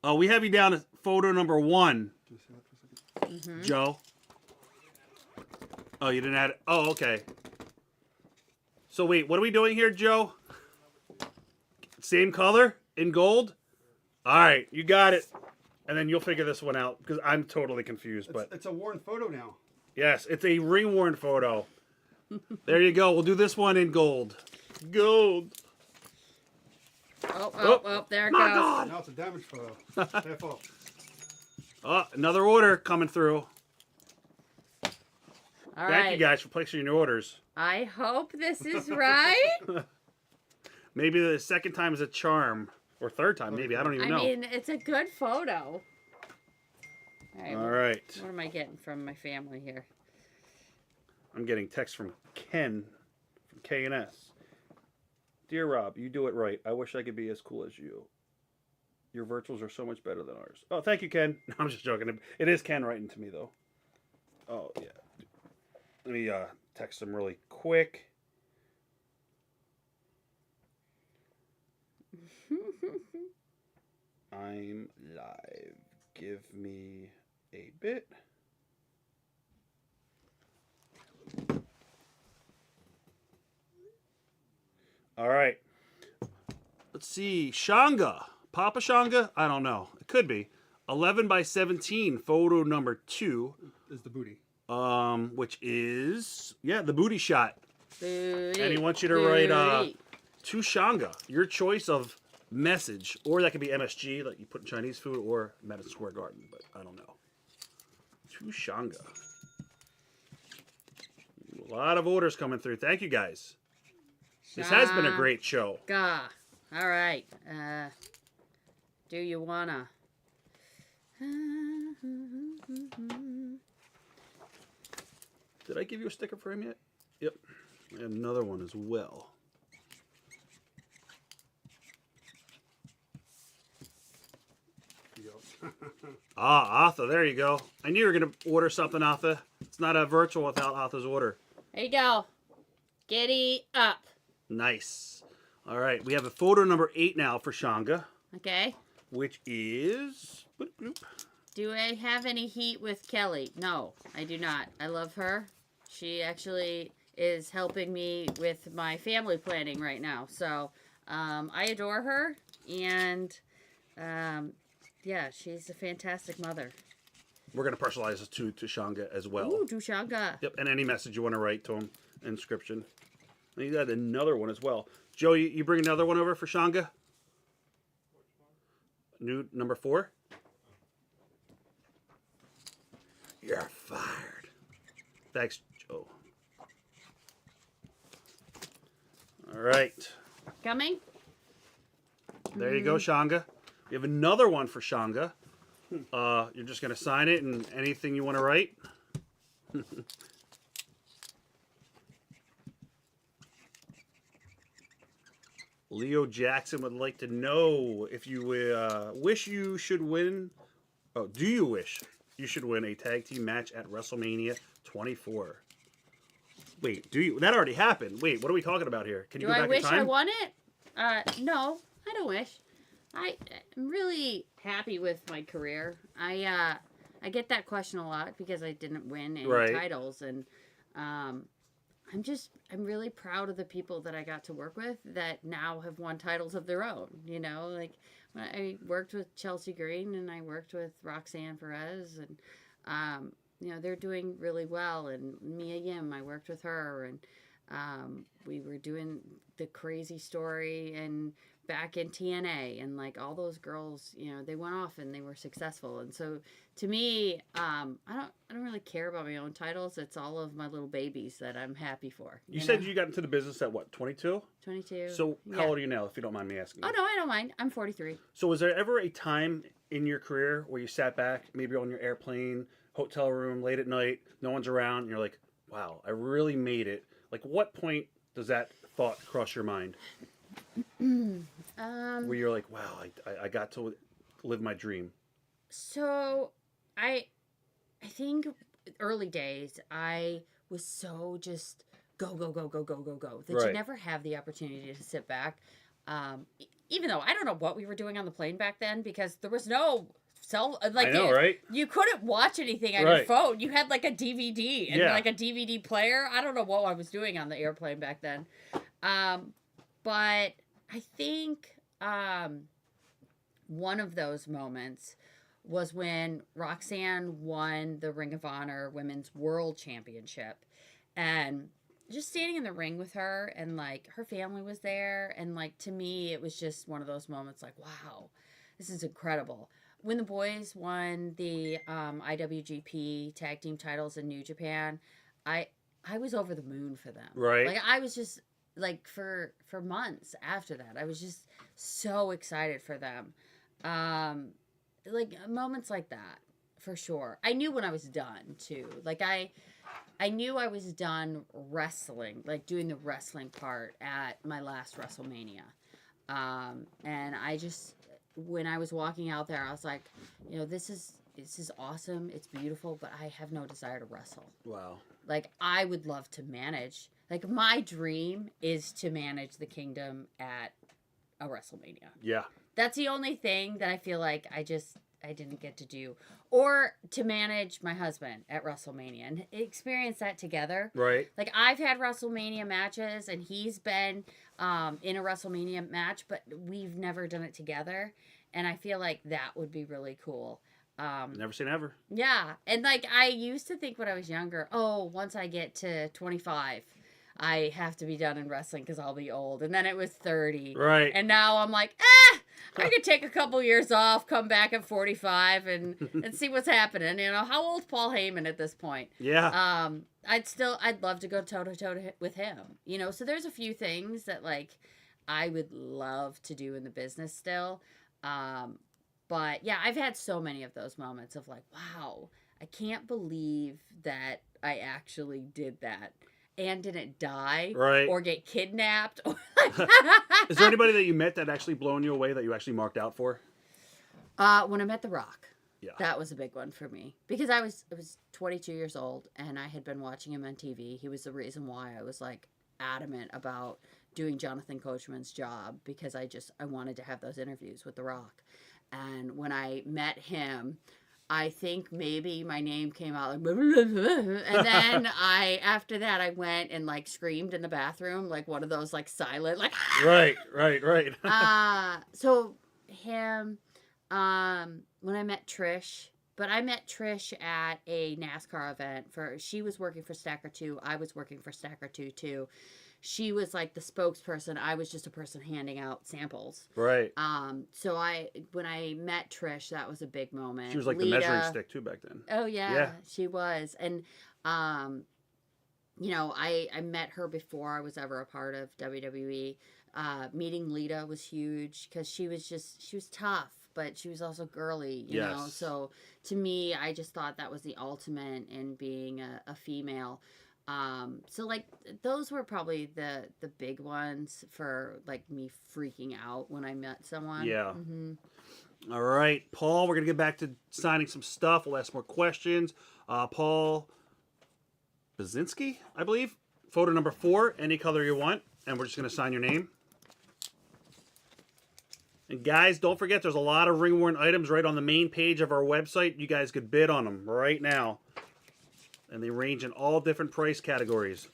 Oh, we have you down as photo number 1, Do you see that for a second? Joe. Oh, you didn't add it? Oh, okay. So wait, what are we doing here, Joe? Same color in gold? All right, you got it. And then you'll figure this one out because I'm totally confused. But It's a worn photo now. yes, it's a ring-worn photo. There you go. We'll do this one in gold. Gold. There it My goes. God. Now it's a damage photo. Half off. Oh, another order coming through. All Thank right. you guys for placing your orders. I hope this is right. Maybe the second time is a charm. Or third time, maybe. I don't even I know. mean, it's a good photo. All right. What am I getting from my family here? I'm getting text from Ken from K&S. Dear Rob, you do it right. I wish I could be as cool as you. Your virtuals are so much better than ours. Oh, thank you, Ken. No, I'm just joking. It is Ken writing to me, though. Oh, yeah. Let me text him really quick. I'm live. Give me a bit. All right. Let's see. Shanga. Papa Shanga? I don't know. It could be. 11 by 17, photo number 2. Is the booty. Which is, the booty shot. Booty, And he wants you to write booty. to Shanga, your choice of message, or that could be MSG, like you put in Chinese food, or Madison Square Garden, but I don't know. To Shanga. A lot of orders coming through. Thank you guys. This has been a great show. Shanga. All right. Do you wanna? Did I give you a sticker frame yet? Yep. And another one as well. Arthur, there you go. I knew you were going to order something, Arthur. It's not a virtual without Arthur's order. There you go. Giddy up. Nice. All right, we have a photo number 8 now for Shanga, Okay. which is... Bloop, bloop. Do I have any heat with Kelly? No, I do not. I love her. She actually is helping me with my family planning right now. So I adore her. And yeah, she's a fantastic mother. We're going to personalize this to Shanga as well. Ooh, Dushanga. Yep, and any message you want to write to him, inscription. And you got another one as well. Joe, you bring another one over for Shanga? New number 4? You're fired. Thanks, Joe. All right. Coming? There you go, Shanga. We have another one for Shanga. You're just going to sign it and anything you want to write. Leo Jackson would like to know if you wish you should win. Oh, do you wish you should win a tag team match at WrestleMania 24? Wait, do you? That already happened. Wait, what are we talking about here? Can you Do go I back wish in time? I won it? No, I don't wish. I'm really happy with my career. I get that question a lot because I didn't win any Right. titles, and I'm really proud of the people that I got to work with that now have won titles of their own. You know, like when I worked with Chelsea Green and I worked with Roxanne Perez, and you know, they're doing really well. And Mia Yim, I worked with her, and we were doing the Crazy Story and back in TNA, and like all those girls, you know, they went off and they were successful. And so to me, I don't really care about my own titles. It's all of my little babies that I'm happy for. You said you got into the business at what, 22? 22. So how Yeah. old are you now, if you don't mind me asking? Oh no, I don't mind. I'm 43. So was there ever a time in your career where you sat back, maybe on your airplane, hotel room, late at night, no one's around, and you're like, wow, I really made it? Like, what point does that thought cross your mind? Where you're like, wow, I got to live my dream. So I think early days I was so just go that you Right. never have the opportunity to sit back. Even though I don't know what we were doing on the plane back then because there was no I know, right? You couldn't watch anything on your Right. phone. You had like a DVD and Yeah. like a DVD player. I don't know what I was doing on the airplane back then. But I think one of those moments was when Roxanne won the Ring of Honor Women's World Championship. And just standing in the ring with her, and like her family was there, and like to me it was just one of those moments like, wow, this is incredible. When the boys won the IWGP tag team titles in New Japan, I I was over the moon for them. Right. Like I was just like for months after that, I was just so excited for them. Like moments like that for sure. I knew when I was done too. Like I knew I was done wrestling, like doing the wrestling part at my last WrestleMania. And I just, when I was walking out there, I was like, you know, this is awesome. It's beautiful, but I have no desire to wrestle. Wow. Like I would love to manage. Like my dream is to manage the Kingdom at a WrestleMania. Yeah. That's the only thing that I feel like I didn't get to do. Or to manage my husband at WrestleMania and experience that together. Right. Like I've had WrestleMania matches and he's been in a WrestleMania match, but we've never done it together. And I feel like that would be really cool. Never say never. Yeah. And like I used to think when I was younger, oh, once I get to 25, I have to be done in wrestling because I'll be old. And then it was 30. Right. And now I'm like, I could take a couple years off, come back at 45 and see what's happening. You know, how old's Paul Heyman at this point? Yeah. I'd love to go toe to toe with him. You know, so there's a few things that like I would love to do in the business still. But yeah, I've had so many of those moments of like, wow, I can't believe that I actually did that and didn't die Right. or get kidnapped. Is there anybody that you met that actually blown you away that you actually marked out for? When I met The Rock. Yeah. That was a big one for me because I was 22 years old and I had been watching him on TV. He was the reason why I was like adamant about doing Jonathan Coachman's job because I wanted to have those interviews with The Rock. And when I met him, I think maybe my name came out like, and then after that I went and like screamed in the bathroom like one of those like silent like Right. So him, when I met Trish, but I met Trish at a NASCAR event she was working for Stacker 2. I was working for Stacker 2 too. She was like the spokesperson. I was just a person handing out samples. Right. So when I met Trish, that was a big moment. She was like the measuring stick too back then. Oh yeah. She was. And, you know, I met her before I was ever a part of WWE. Meeting Lita was huge because she was tough, but she was also girly, you know? So to me, I just thought that was the ultimate in being a female. So like those were probably the big ones for like me freaking out when I met someone. Yeah. Mm-hmm. All right, Paul, we're going to get back to signing some stuff. We'll ask more questions. Paul Basinski, I believe. Photo number 4, any color you want. And we're just going to sign your name. And guys, don't forget there's a lot of ring-worn items right on the main page of our website. You guys could bid on them right now. And they range in all different price categories.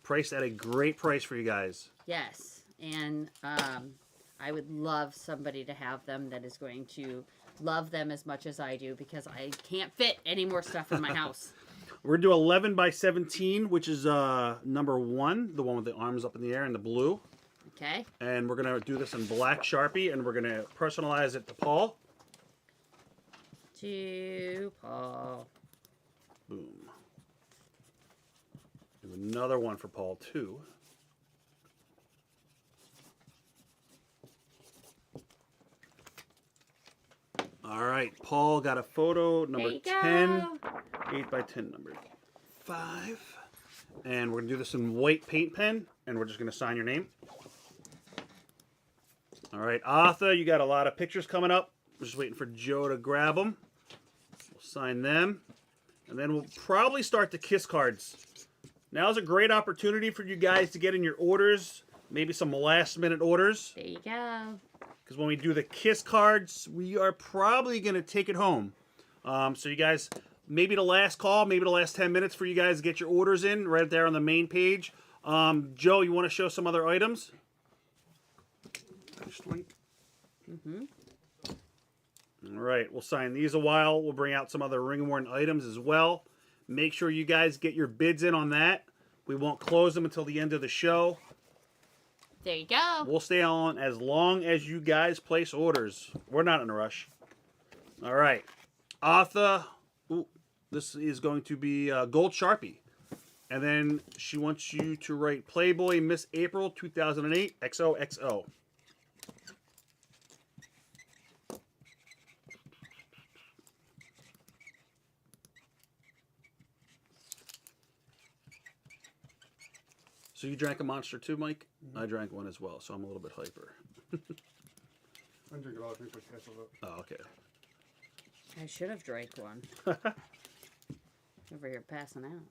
Priced at a great price for you guys. Yes. And I would love somebody to have them that is going to love them as much as I do because I can't fit any more stuff in my house. We're going to do 11 by 17, which is number 1, the one with the arms up in the air in the blue. Okay. And we're going to do this in black Sharpie, and we're going to personalize it to Paul. To Paul. Boom. Do another one for Paul, too. All right, Paul got a photo, number 10, 8 by 10, number 5. And we're going to do this in white paint pen, and we're just going to sign your name. All right, Arthur, you got a lot of pictures coming up. We're just waiting for Joe to grab them. We'll sign them. And then we'll probably start the KISS cards. Now's a great opportunity for you guys to get in your orders, maybe some last-minute orders. There you go. Because when we do the KISS cards, we are probably going to take it home. So you guys, maybe the last call, maybe the last 10 minutes for you guys to get your orders in right there on the main page. Joe, you want to show some other items? Mm-hmm. All right, we'll sign these a while. We'll bring out some other ring-worn items as well. Make sure you guys get your bids in on that. We won't close them until the end of the show. There you go. We'll stay on as long as you guys place orders. We're not in a rush. All right. Arthur, ooh, this is going to be Gold Sharpie. And then she wants you to write Playboy Miss April 2008 XOXO. So you drank a Monster too, Mike? I drank one as well, so I'm a little bit hyper. I'm drinking a lot of drink with ketchup. Oh, okay. I should have drank one. Over here passing out.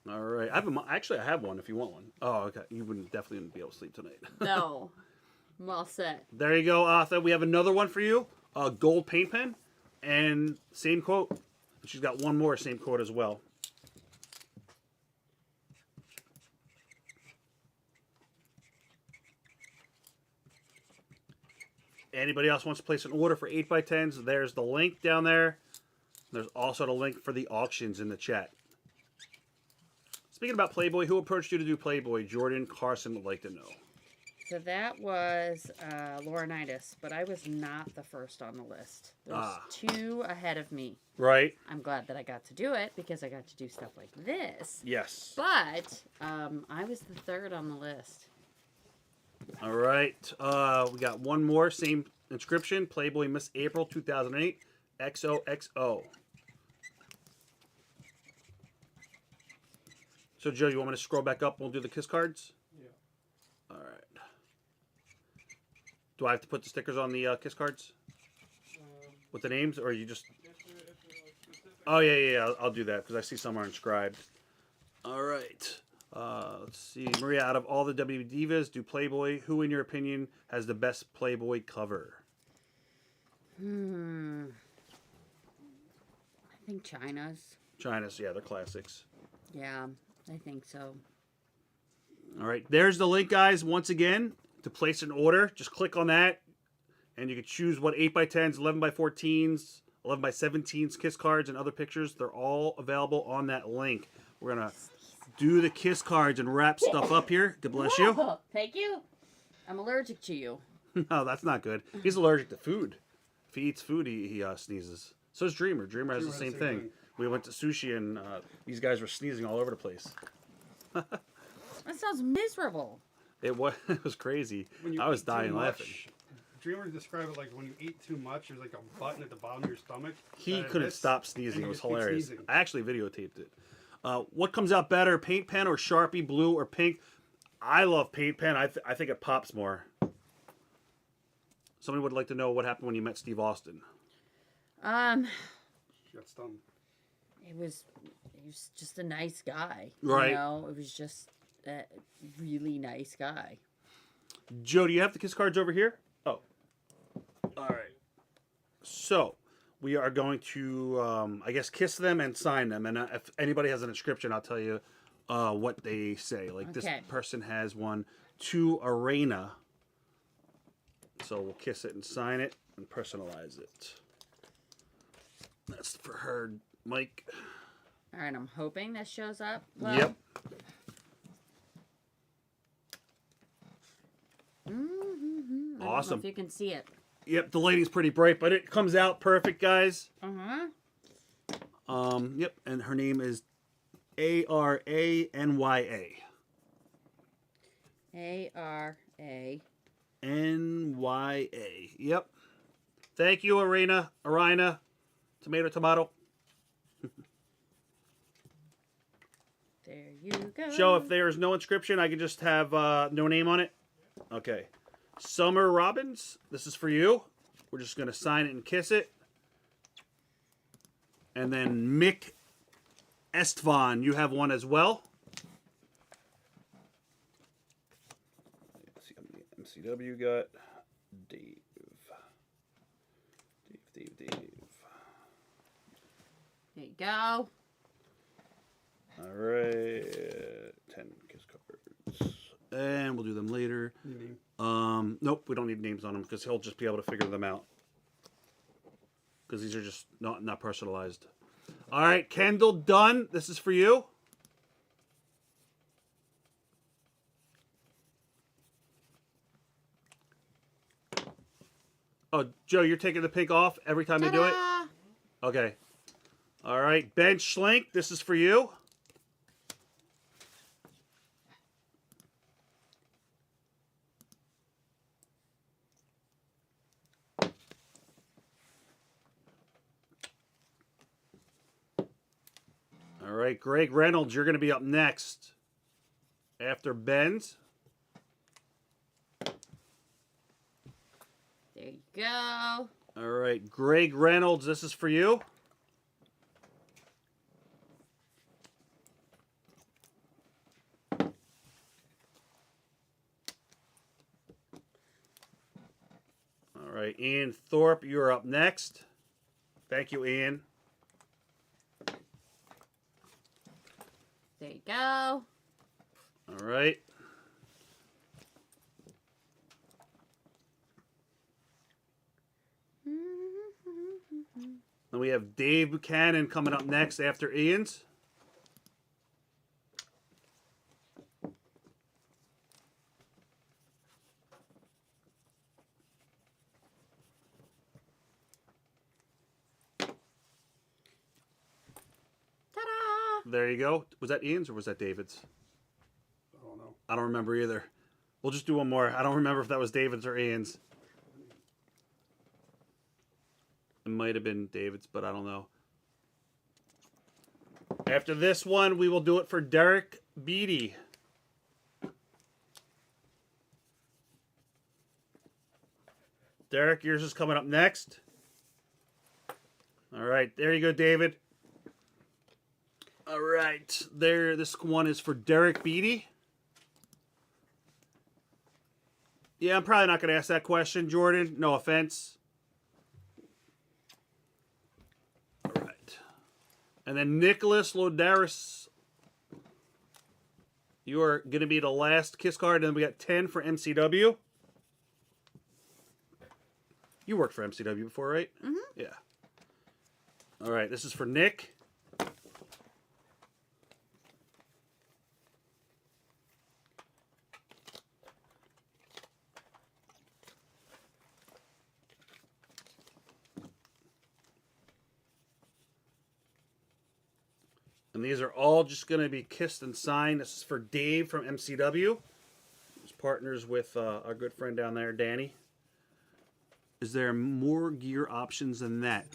All right. Actually, I have one if you want one. Oh, okay. You wouldn't definitely be able to sleep tonight. No. I'm all set. There you go, Arthur. We have another one for you. A gold paint pen. And same quote. She's got one more same quote as well. Anybody else wants to place an order for 8x10s, there's the link down there. There's also the link for the auctions in the chat. Speaking about Playboy, who approached you to do Playboy? Jordan Carson would like to know. So that was Laurinaitis, but I was not the first on the list. There's 2 ahead of me. Right? I'm glad that I got to do it because I got to do stuff like this. Yes. But I was the 3rd on the list. All right. We got one more. Same inscription. Playboy Miss April 2008 XOXO. So, Joe, you want me to scroll back up and we'll do the kiss cards? Yeah. All right. Do I have to put the stickers on the kiss cards? With the names? Or you just... Oh, yeah. I'll do that because I see some are inscribed. All right. Let's see. Maria, out of all the WWE Divas, do Playboy, who in your opinion has the best Playboy cover? I think China's. China's, yeah, they're classics. Yeah, I think so. All right. There's the link, guys. Once again, to place an order, just click on that, and you can choose what 8x10s, 11x14s, 11x17s, kiss cards, and other pictures. They're all available on that link. We're going to do the kiss cards and wrap stuff up here. God bless you. Thank you. I'm allergic to you. No, that's not good. He's allergic to food. If he eats food, he sneezes. So is Dreamer. Dreamer has the same thing. We went to sushi and these guys were sneezing all over the place. That sounds miserable. It was crazy. When you I was eat too dying much, laughing. Dreamers describe it like when you eat too much, there's like a button at the bottom of your stomach. He that couldn't hits, stop sneezing. and It you was just keep hilarious. sneezing. I actually videotaped it. What comes out better, paint pen or Sharpie, blue or pink? I love paint pen. I think it pops more. Somebody would like to know what happened when you met Steve Austin. She got stung. It was just a nice guy. Right. You know, it was just a really nice guy. Joe, do you have the kiss cards over here? Oh. All right. So, we are going to, I guess, kiss them and sign them. And if anybody has an inscription, I'll tell you what they say. Like, this person has one to Arena. So, we'll kiss it and sign it and personalize it. That's for her, Mike. All right, I'm hoping this shows up. Well, Yep. I don't know Awesome. if you can see it. Yep, the lighting's pretty bright, but it comes out perfect, guys. Uh-huh. Yep, and her name is Aranya. Aranya. Yep. Thank you, Arena. Tomato. There you go. Joe, if there's no inscription, I can just have no name on it. Okay. Summer Robbins, this is for you. We're just going to sign it and kiss it. And then Mick Estvan, you have one as well. Let's see how many MCW got. Dave. There you go. All right. 10 kiss cards. And we'll do them later. Nope, we don't need names on them because he'll just be able to figure them out. Because these are just not personalized. All right, Kendall Dunn, this is for you. Oh, Joe, you're taking the pink off every time they do it? Ta-da! Okay. All right, Ben Schlink, this is for you. All right, Greg Reynolds, you're going to be up next after Ben's. There you go. All right, Greg Reynolds, this is for you. All right, Ian Thorpe, you're up next. Thank you, Ian. There you go. All right. Then we have Dave Buchanan coming up next after Ian's. Ta-da! There you go. Was that Ian's or was that David's? I don't know. I don't remember either. We'll just do one more. I don't remember if that was David's or Ian's. It might have been David's, but I don't know. After this one, we will do it for Derek Beatty. Derek, yours is coming up next. All right, there you go, David. All right, there. This one is for Derek Beatty. Yeah, I'm probably not going to ask that question, Jordan. No offense. All right. And then Nicholas Lodaris. You are going to be the last Kiss card. And then we got 10 for MCW. You worked for MCW before, right? Mm-hmm. Yeah. All right, this is for Nick. And these are all just going to be kissed and signed. This is for Dave from MCW. He's partners with our good friend down there, Danny. Is there more gear options than that?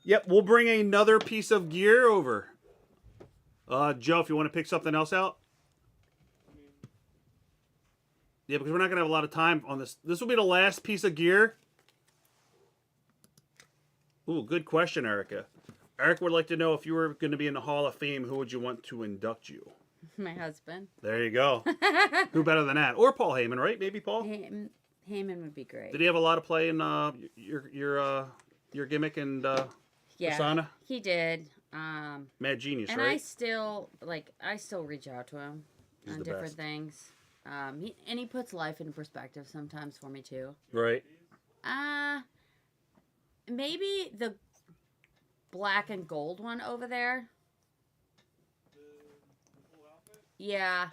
Yep, we'll bring another piece of gear over. Joe, if you want to pick something else out. Yeah, because we're not going to have a lot of time on this. This will be the last piece of gear. Ooh, good question, Erica. Eric would like to know if you were going to be in the Hall of Fame, who would you want to induct you? My husband. There you go. Who better than that? Or Paul Heyman, right? Maybe Paul? Heyman would be great. Did he have a lot of play in your gimmick and persona? He did. Mad Genius, and right? I still reach out to him He's on the different best. things. He puts life in perspective sometimes for me too. Right. Maybe the black and gold one over there. The full outfit? Yeah.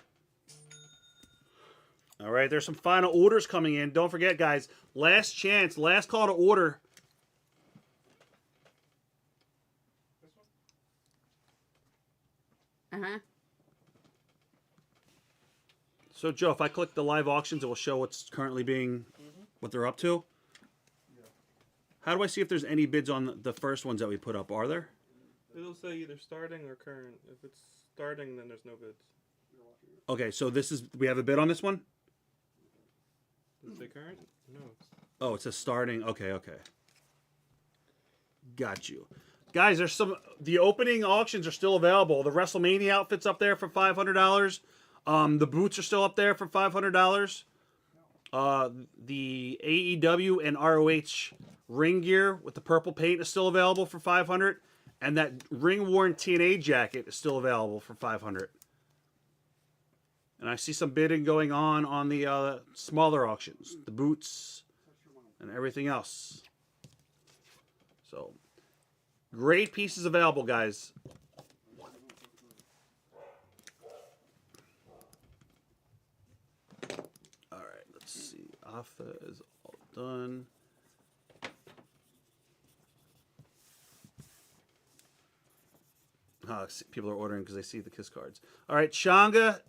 All right, there's some final orders coming in. Don't forget, guys, last chance, last call to order. This one? Uh-huh. So, Joe, if I click the live auctions, it will show what's currently being, what they're up to. How do I see if there's any bids on the first ones that we put up? Are there? It'll say either starting or current. If it's starting, then there's no bids. Okay, so this is, we have a bid on this one? Does it say current? No. Oh, it says starting. Okay, okay. Got you. Guys, there's the opening auctions are still available. The WrestleMania outfit's up there for $500. The boots are still up there for $500. The AEW and ROH ring gear with the purple paint is still available for $500. And that ring-worn TNA jacket is still available for $500. And I see some bidding going on the smaller auctions, the boots and everything else. So, great pieces available, guys. All right, let's see. Alpha is all done. People are ordering because they see the kiss cards. All right, Shanga,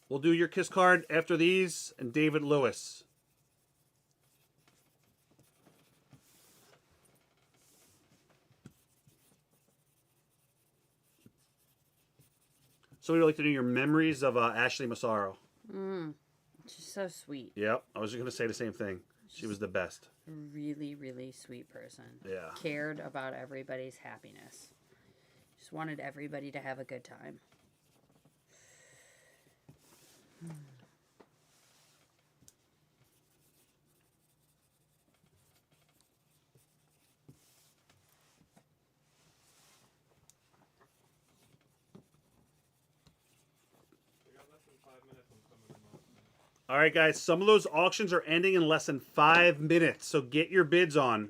we'll do your kiss card after these, and David Lewis. So we'd like to do your memories of Ashley Massaro. She's so sweet. Yep, I was just going to say the same thing. She was the best. Really, really sweet person. Yeah. Cared about everybody's happiness. Just wanted everybody to have a good time. All right, guys, some of those auctions are ending in less than 5 minutes, so get your bids on.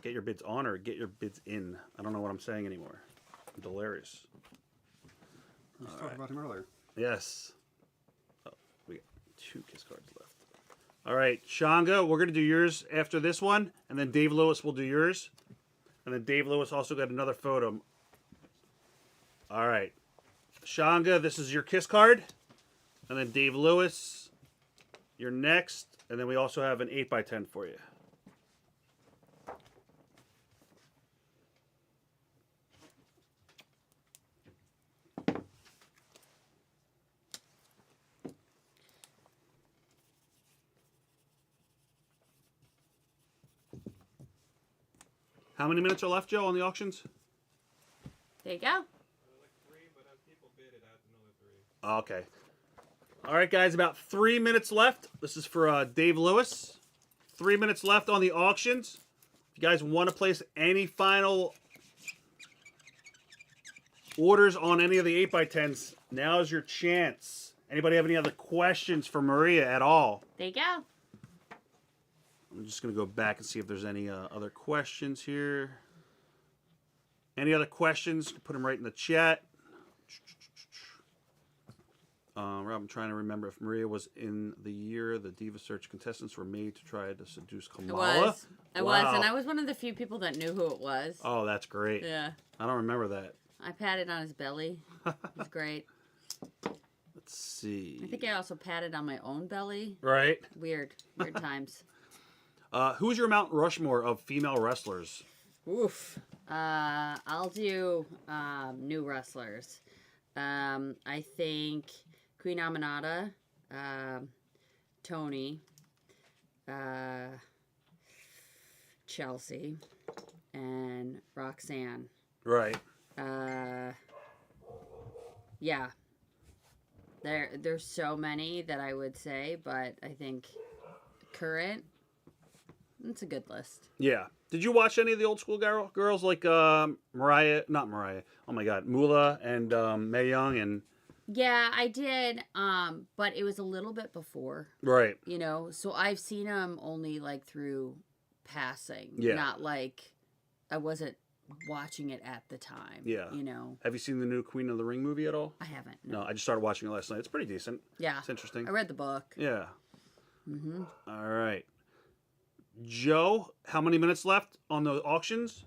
Get your bids on or get your bids in. I don't know what I'm saying anymore. I'm delirious. We was talking about him earlier. Yes. Oh, we got 2 kiss cards left. All right, Shanga, we're going to do yours after this one, and then Dave Lewis will do yours. And then Dave Lewis also got another photo. All right. Shanga, this is your kiss card. And then Dave Lewis, you're next. And then we also have an 8x10 for you. How many minutes are left, Joe, on the auctions? There you go. Okay. All right, guys, about 3 minutes left. This is for Dave Lewis. 3 minutes left on the auctions. If you guys want to place any final orders on any of the 8x10s, now's your chance. Anybody have any other questions for Maria at all? There you go. I'm just going to go back and see if there's any other questions here. Any other questions? Put them right in the chat. Rob, I'm trying to remember if Maria was in the year the Diva Search contestants were made to try to seduce Kamala. I was, and I was one of the few people that knew who it was. Oh, that's great. Yeah. I don't remember that. I patted on his belly. It was great. Let's see. I think I also patted on my own belly. Right. Weird times. Who's your Mount Rushmore of female wrestlers? Oof. I'll do new wrestlers. I think Queen Aminata, Tony, Chelsea, and Roxanne. Right. Yeah. There's so many that I would say, but I think current, it's a good list. Yeah. Did you watch any of the old school girls like Mariah? Not Mariah. Oh my God, Moolah and Mae Young and. Yeah, I did, but it was a little bit before. Right. You know, so I've seen them only like through passing. Yeah. Not like I wasn't watching it at the time. Yeah. You know. Have you seen the new Queen of the Ring movie at all? I haven't. No, I just started watching it last night. It's pretty decent. Yeah. It's interesting. I read the book. Yeah. Mm-hmm. All right. Joe, how many minutes left on the auctions?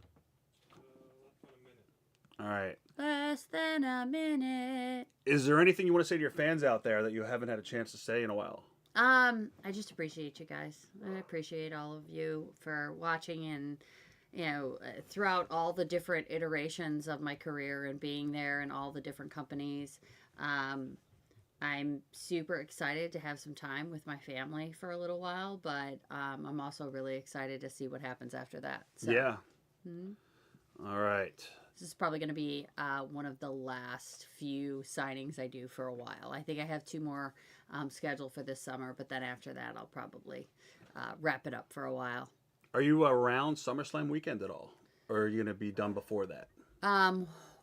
All right. Less than a minute. Is there anything you want to say to your fans out there that you haven't had a chance to say in a while? I just appreciate you guys. I appreciate all of you for watching and, you know, throughout all the different iterations of my career and being there in all the different companies. I'm super excited to have some time with my family for a little while, but I'm also really excited to see what happens after that. So, Yeah. All right. This is probably going to be one of the last few signings I do for a while. I think I have 2 more scheduled for this summer, but then after that, I'll probably wrap it up for a while. Are you around SummerSlam weekend at all? Or are you going to be done before that?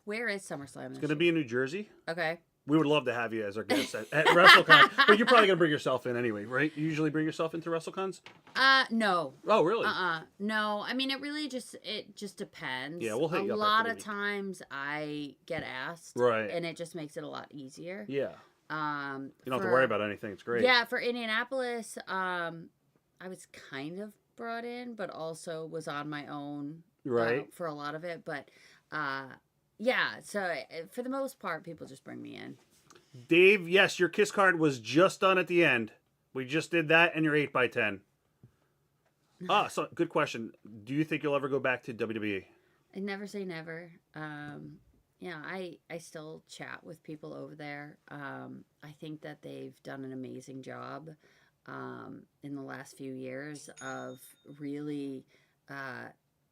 Where is SummerSlam? It's going to be in New Jersey. Okay. We would love to have you as our guest at WrestleCon, but you're probably going to bring yourself in anyway, right? You usually bring yourself into WrestleCons? No. Oh, really? No. I mean, it just depends. Yeah, we'll hit you A up lot after of the week. times I get asked. Right. And it just makes it a lot easier. Yeah. You don't have to for- worry about anything. It's great. Yeah, for Indianapolis, I was kind of brought in, but also was on my own Right. for a lot of it. But yeah, so for the most part, people just bring me in. Dave, yes, your Kiss card was just done at the end. We just did that and your 8x10. So good question. Do you think you'll ever go back to WWE? I never say never. Yeah, I still chat with people over there. I think that they've done an amazing job in the last few years of really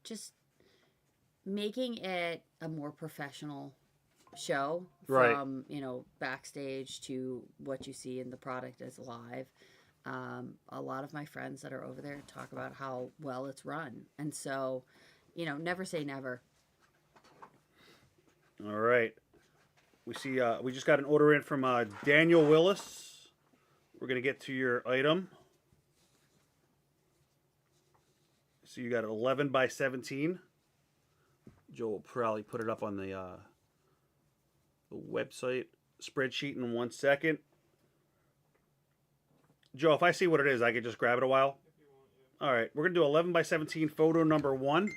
just making it a more professional show Right. from backstage to what you see in the product as live. A lot of my friends that are over there talk about how well it's run, and so never say never. All right. We see. We just got an order in from Daniel Willis. We're gonna get to your item. So you got 11 by 17. Joe will probably put it up on the website spreadsheet in 1 second. Joe, if I see what it is, I could just grab it a while. All right, we're gonna do 11 by 17 photo number 1.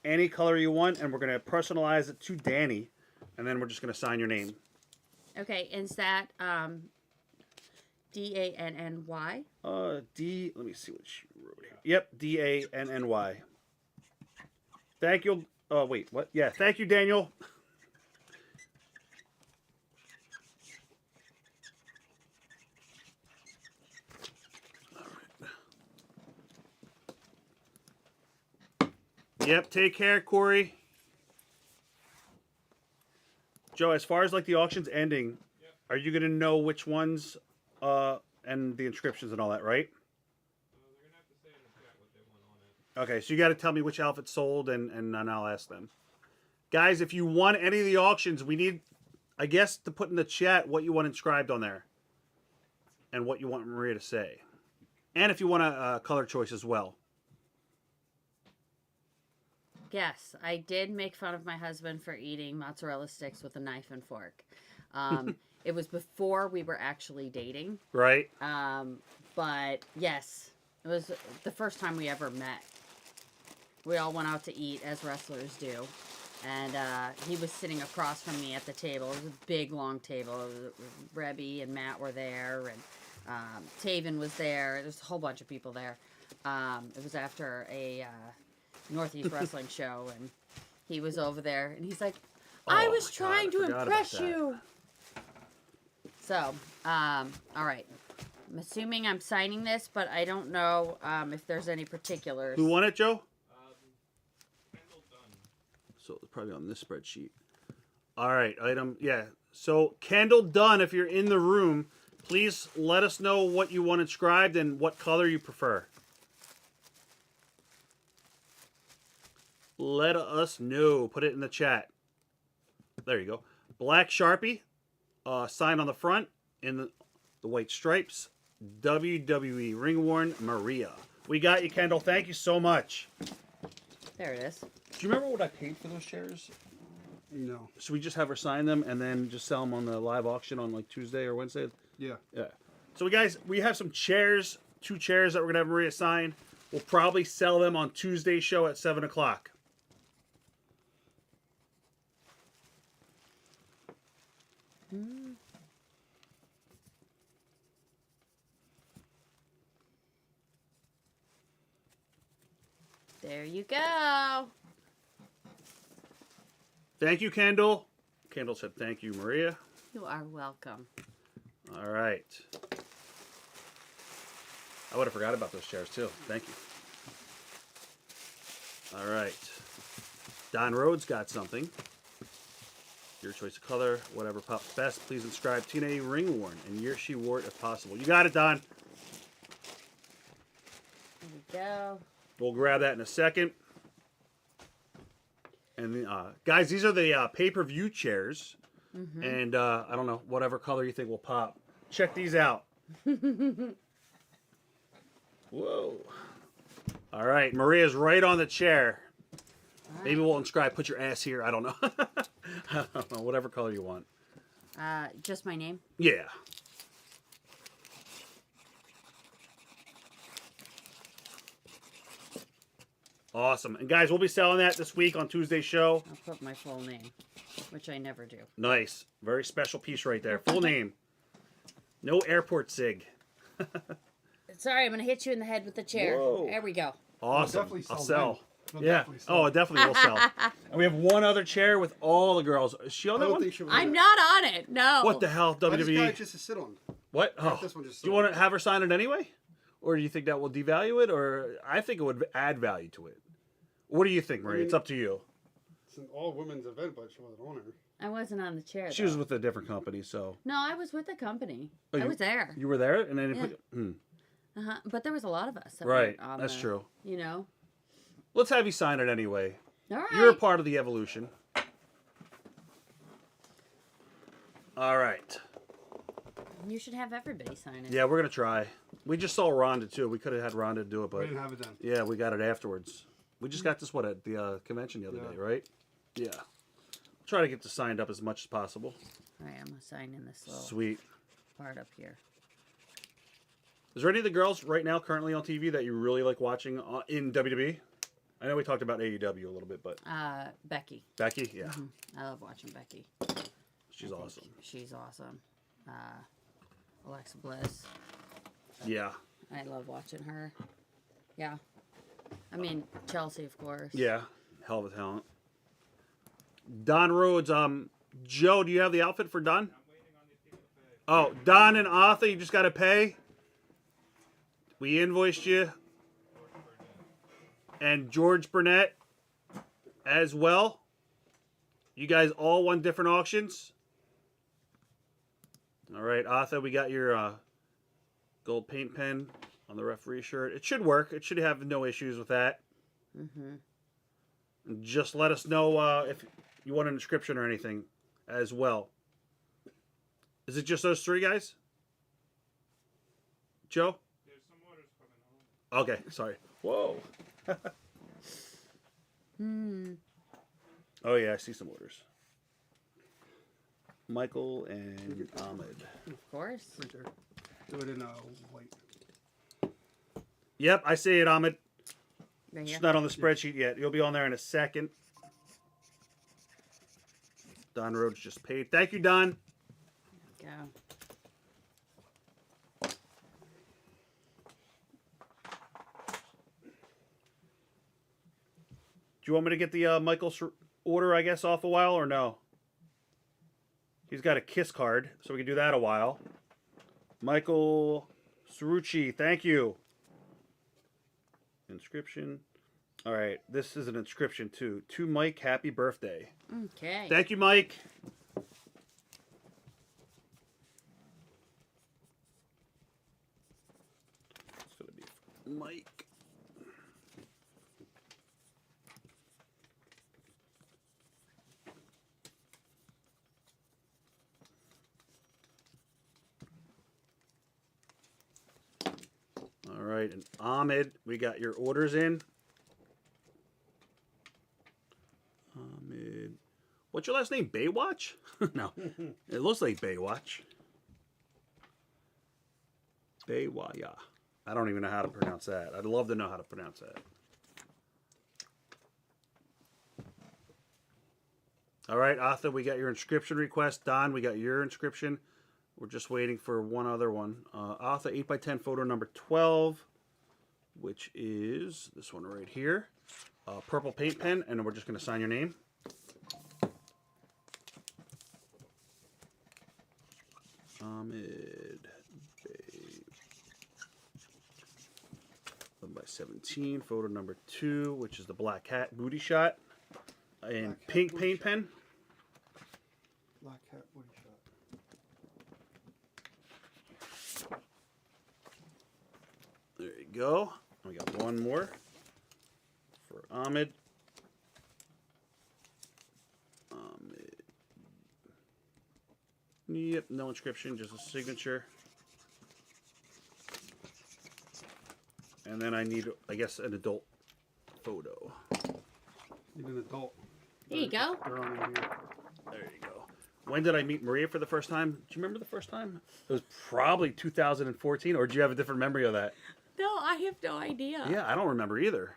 Any color you want, and we're gonna personalize it to Danny, and then we're just gonna sign your name. Okay, is that Danny? D. Let me see what she wrote here. Yep, Danny. Thank you. Oh wait, what? Yeah, thank you, Daniel. Yep, take care, Corey. Joe, as far as like the auctions ending, are you gonna know which ones and the inscriptions and all that, right? They're gonna have to say in the chat what they want on it. Okay, so you got to tell me which outfit sold, and then I'll ask them. Guys, if you won any of the auctions, we need, I guess, to put in the chat what you want inscribed on there, and what you want Maria to say, and if you want a color choice as well. Yes, I did make fun of my husband for eating mozzarella sticks with a knife and fork. It was before we were actually dating. Right. But yes, it was the first time we ever met. We all went out to eat as wrestlers do. And he was sitting across from me at the table. It was a big, long table. Rebby and Matt were there, and Taven was there. There's a whole bunch of people there. It was after a Northeast Wrestling show, and he was over there, and he's like, I Oh was my God, trying I to forgot impress about that. you. So, all right. I'm assuming I'm signing this, but I don't know if there's any particulars. Who won it, Joe? Kendall Dunn. So it's probably on this spreadsheet. All right, item. Yeah. So Kendall Dunn, if you're in the room, please let us know what you want inscribed and what color you prefer. Let us know. Put it in the chat. There you go. Black Sharpie. Sign on the front in the white stripes. WWE ring worn Maria. We got you, Kendall. Thank you so much. There it is. Do you remember what I paid for those chairs? No. Should we just have her sign them and then just sell them on the live auction on like Tuesday or Wednesday? Yeah. Yeah. So we have some chairs, 2 chairs that we're gonna have Maria sign. We'll probably sell them on Tuesday's show at 7 o'clock. There you go. Thank you, Kendall. Kendall said thank you, Maria. You are welcome. All right. I would have forgot about those chairs too. Thank you. All right. Don Rhodes got something. Your choice of color, whatever pops best. Please inscribe TNA ring worn and year she wore it if possible. You got it, Don. There we go. We'll grab that in a second. And guys, these are the pay-per-view chairs. Mm-hmm. And I don't know, whatever color you think will pop. Check these out. Whoa. All right, Maria's right on the chair. Right. Maybe we'll inscribe, put your ass here. I don't know. I don't know, whatever color you want. Just my name. Yeah. Awesome. And guys, we'll be selling that this week on Tuesday's show. I'll put my full name, which I never do. Nice. Very special piece right there. Full name. No airport sig. Sorry, I'm going to hit you in the head with the chair. Whoa. There we go. Awesome. definitely I'll sell sell. them. We'll Yeah. definitely sell Oh, it them. definitely will sell. And we have one other chair with all the girls. Is she on I that don't one? think she was I'm in it. not on it. No. What the hell, I just got WWE? it just to sit on. What? I got Oh. this one just Do you sit want to have her sign it anyway? Or do you think that will devalue it? Or I think it would add value to it. What do you think, Marie? It's up to you. It's an all women's event, but she wasn't on it. I wasn't on the chair. She though. was with a different company, so. No, I was with the company. Oh, I you- was there. You were there? And then Yeah. But there was a lot of us. That Right. were on That's the, true. You know. Let's have you sign it anyway. All right. You're a part of the evolution. All right. You should have everybody sign it. Yeah, we're going to try. We just saw Rhonda, too. We could have had Rhonda do it, We but didn't have it then. yeah, we got it afterwards. We just got this, at the convention the other Yeah. day, right? Yeah. Try to get this signed up as much as possible. All right, I'm going to sign in this little Sweet. part up here. Is there any of the girls right now currently on TV that you really like watching in WWE? I know we talked about AEW a little bit, but Becky. Becky, yeah, I love watching Becky. she's I think awesome. She's awesome. Alexa Bliss. Yeah, I love watching her. Yeah. I mean, Chelsea, of course. yeah, hell of a talent. Don Rhodes, Joe, do you have the outfit for Don? Oh, Don and Arthur, you just got to pay. We invoiced you. And George Burnett as well. You guys all won different auctions. All right, Arthur, we got your gold paint pen on the referee shirt. It should work. It should have no issues with that. And just let us know if you want an inscription or anything as well. Is it just those three guys? Joe? There's some orders coming home. Okay, sorry. Whoa. Oh yeah, I see some orders. Michael and Ahmed. Of course. Right there. Do it in white. Yep, I see it, Ahmed. Right here. It's not on the spreadsheet yet. You'll be on there in a second. Don Rhodes just paid. Thank you, Don. Go. Do you want me to get the Michael's order, I guess, off a while or no? He's got a kiss card, so we can do that a while. Michael Cerrucci, thank you. Inscription. All right, this is an inscription too. To Mike, happy birthday. Okay. Thank you, Mike. It's gonna be for Mike. All right, and Ahmed, we got your orders in. Ahmed. What's your last name? Baywatch? No. It looks like Baywatch. Baywaya. I don't even know how to pronounce that. I'd love to know how to pronounce that. All right, Arthur, we got your inscription request. Don, we got your inscription. We're just waiting for one other one. Arthur 8x10 photo number 12, which is this one right here. Purple paint pen, and then we're just going to sign your name. Ahmed Bay. 11x17, photo number 2, which is the black hat booty shot. And Black hat pink booty paint shot. pen. Black hat booty shot. There you go. We got one more for Ahmed. Yep, no inscription, just a signature. And then I need, I guess, an adult photo. Need an adult. There you go. They're on in here. There you go. When did I meet Maria for the first time? Do you remember the first time? It was probably 2014, or do you have a different memory of that? No, I have no idea. Yeah, I don't remember either.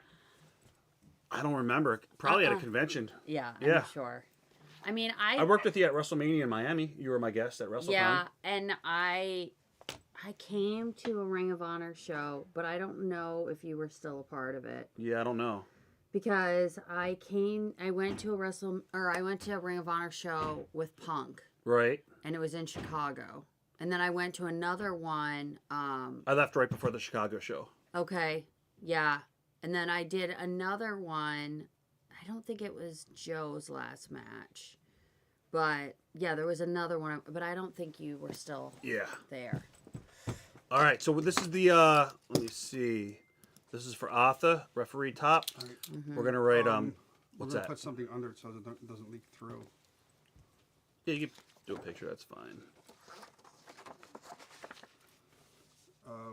I don't remember. Probably at a convention. Yeah, Yeah. I'm sure. I mean, I worked with you at WrestleMania in Miami. You were my guest at WrestleCon. Yeah, and I came to a Ring of Honor show, but I don't know if you were still a part of it. Yeah, I don't know. Because I went to a Ring of Honor show with Punk. Right. And it was in Chicago. And then I went to another one. I left right before the Chicago show. Okay. Yeah. And then I did another one. I don't think it was Joe's last match. But yeah, there was another one. But I don't think you were still there. All right. So this is the, let me see. This is for Arthur, referee top. All right. Mm-hmm. We're going to write, We're what's gonna that? put something under it so it doesn't leak through. Yeah, you can do a picture. That's fine.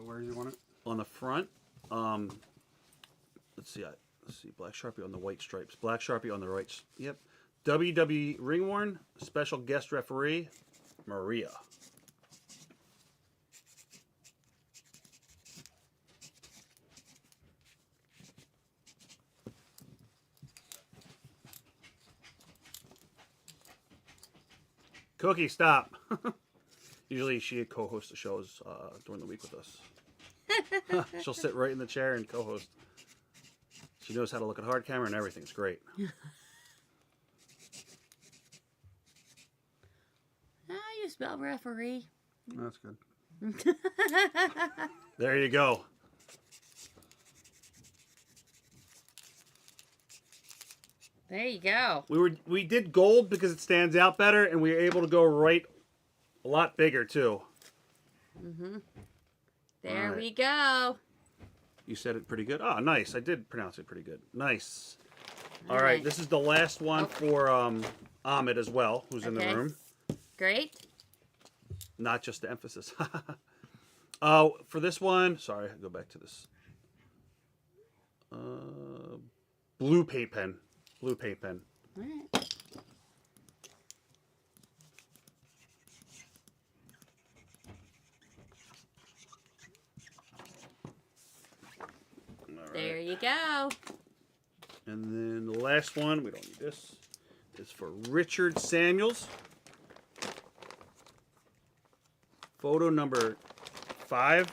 Where do you want it? On the front, let's see. Black Sharpie on the white stripes. Black Sharpie on the right. Yep. WWE ring-worn special guest referee, Maria. Cookie, stop. Usually she co-hosts the shows during the week with us. She'll sit right in the chair and co-host. She knows how to look at hard camera and everything. It's great. How you spell referee? That's good. There you go. There you go. We did gold because it stands out better, and we were able to go right a lot bigger too. There Alright. we go. You said it pretty good. Oh, nice. I did pronounce it pretty good. Nice. All Alright. right, this is the last one for Ahmed as well, who's in the Okay. room. Great. Not just the emphasis. For this one, sorry, go back to this. Blue paint pen. Blue paint pen. All right. All There right. you go. And then the last one, we don't need this, is for Richard Samuels. Photo number 5.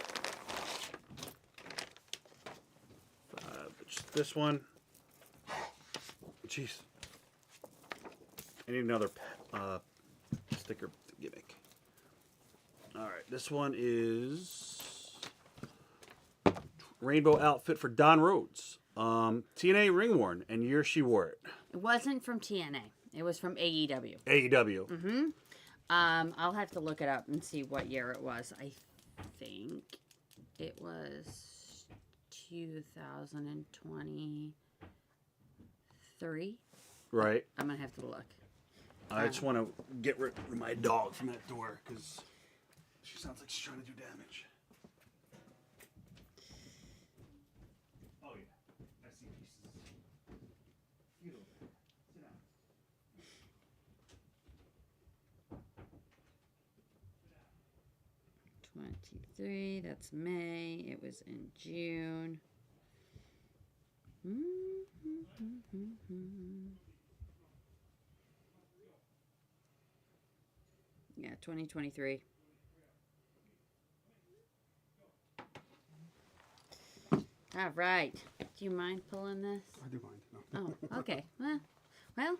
It's this one. Jeez. I need another sticker gimmick. All right, this one is rainbow outfit for Don Rhodes. TNA ring worn, and year she wore it. It wasn't from TNA. It was from AEW. AEW. I'll have to look it up and see what year it was. I think it was 2023. Right. I'm gonna have to look. I just want to get rid of my dog from that door because she sounds like she's trying to do damage. Oh yeah, I see pieces. You go there. Sit down. 23. That's May. It was in June. Yeah, 2023. All right. Do you mind pulling this? I do mind. No. Oh, okay. Well. Okay.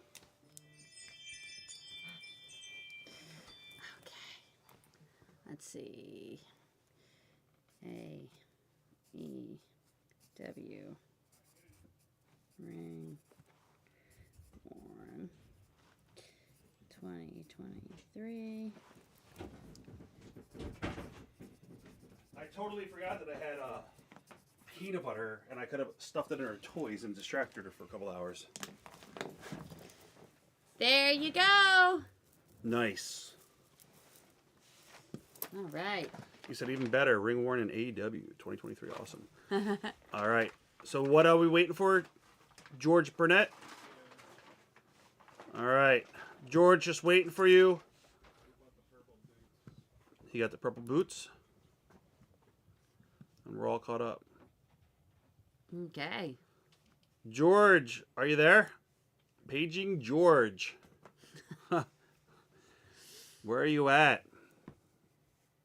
Let's see. A E W ring worn 2023. I totally forgot that I had peanut butter, and I could have stuffed it in her toys and distracted her for a couple hours. There you go. Nice. All right. You said even better. Ring worn in AEW 2023. Awesome. All right. So what are we waiting for? George Burnett. All right. George, just waiting for you. He got the purple boots. And we're all caught up. Okay. George, are you there? Paging George. Where are you at?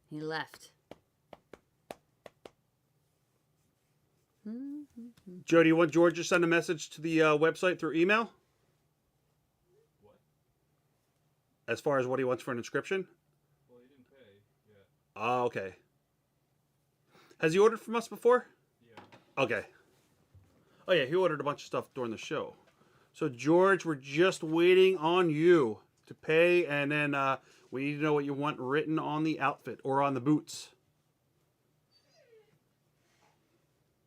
He left. Joe, do you want George to send a message to the website through email? What? As far as what he wants for an inscription? Well, he didn't pay yet. Oh, okay. Has he ordered from us before? Yeah. Okay. Oh, yeah, he ordered a bunch of stuff during the show. So, George, we're just waiting on you to pay, and then we need to know what you want written on the outfit or on the boots.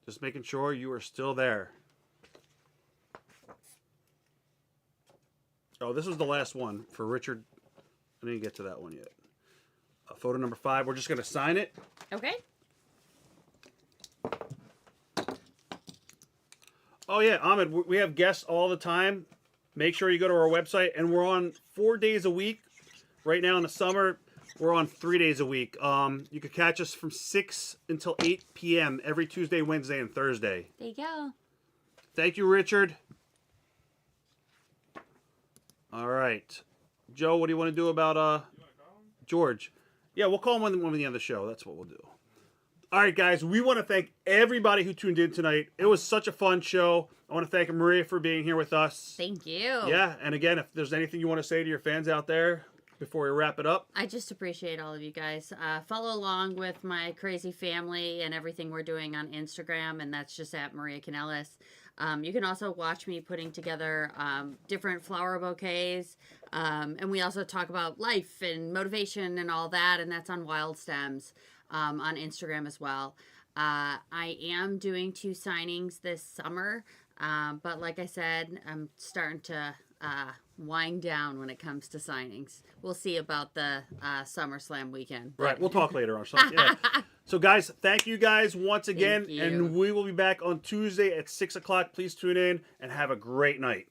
Just making sure you are still there. Oh, this was the last one for Richard. I didn't get to that one yet. Photo number 5. We're just going to sign it. Okay. Oh, yeah, Ahmed, we have guests all the time. Make sure you go to our website, and we're on 4 days a week. Right now in the summer, we're on 3 days a week. You can catch us from 6 until 8 p.m. every Tuesday, Wednesday, and Thursday. There you go. Thank you, Richard. All right. Joe, what do you want to do about You want to call him? George? Yeah, we'll call him when we end the show. That's what we'll do. All right, guys, we want to thank everybody who tuned in tonight. It was such a fun show. I want to thank Maria for being here with us. Thank you. Yeah, and again, if there's anything you want to say to your fans out there before we wrap it up. I just appreciate all of you guys. Follow along with my crazy family and everything we're doing on Instagram, and that's just at Maria Kanellis. You can also watch me putting together different flower bouquets, and we also talk about life and motivation and all that, and that's on Wild Stems on Instagram as well. I am doing 2 signings this summer, but like I said, I'm starting to wind down when it comes to signings. We'll see about the SummerSlam weekend. Right, we'll talk later or something. Yeah. So, guys, thank you guys once again, Thank you. and we will be back on Tuesday at 6 o'clock. Please tune in and have a great night.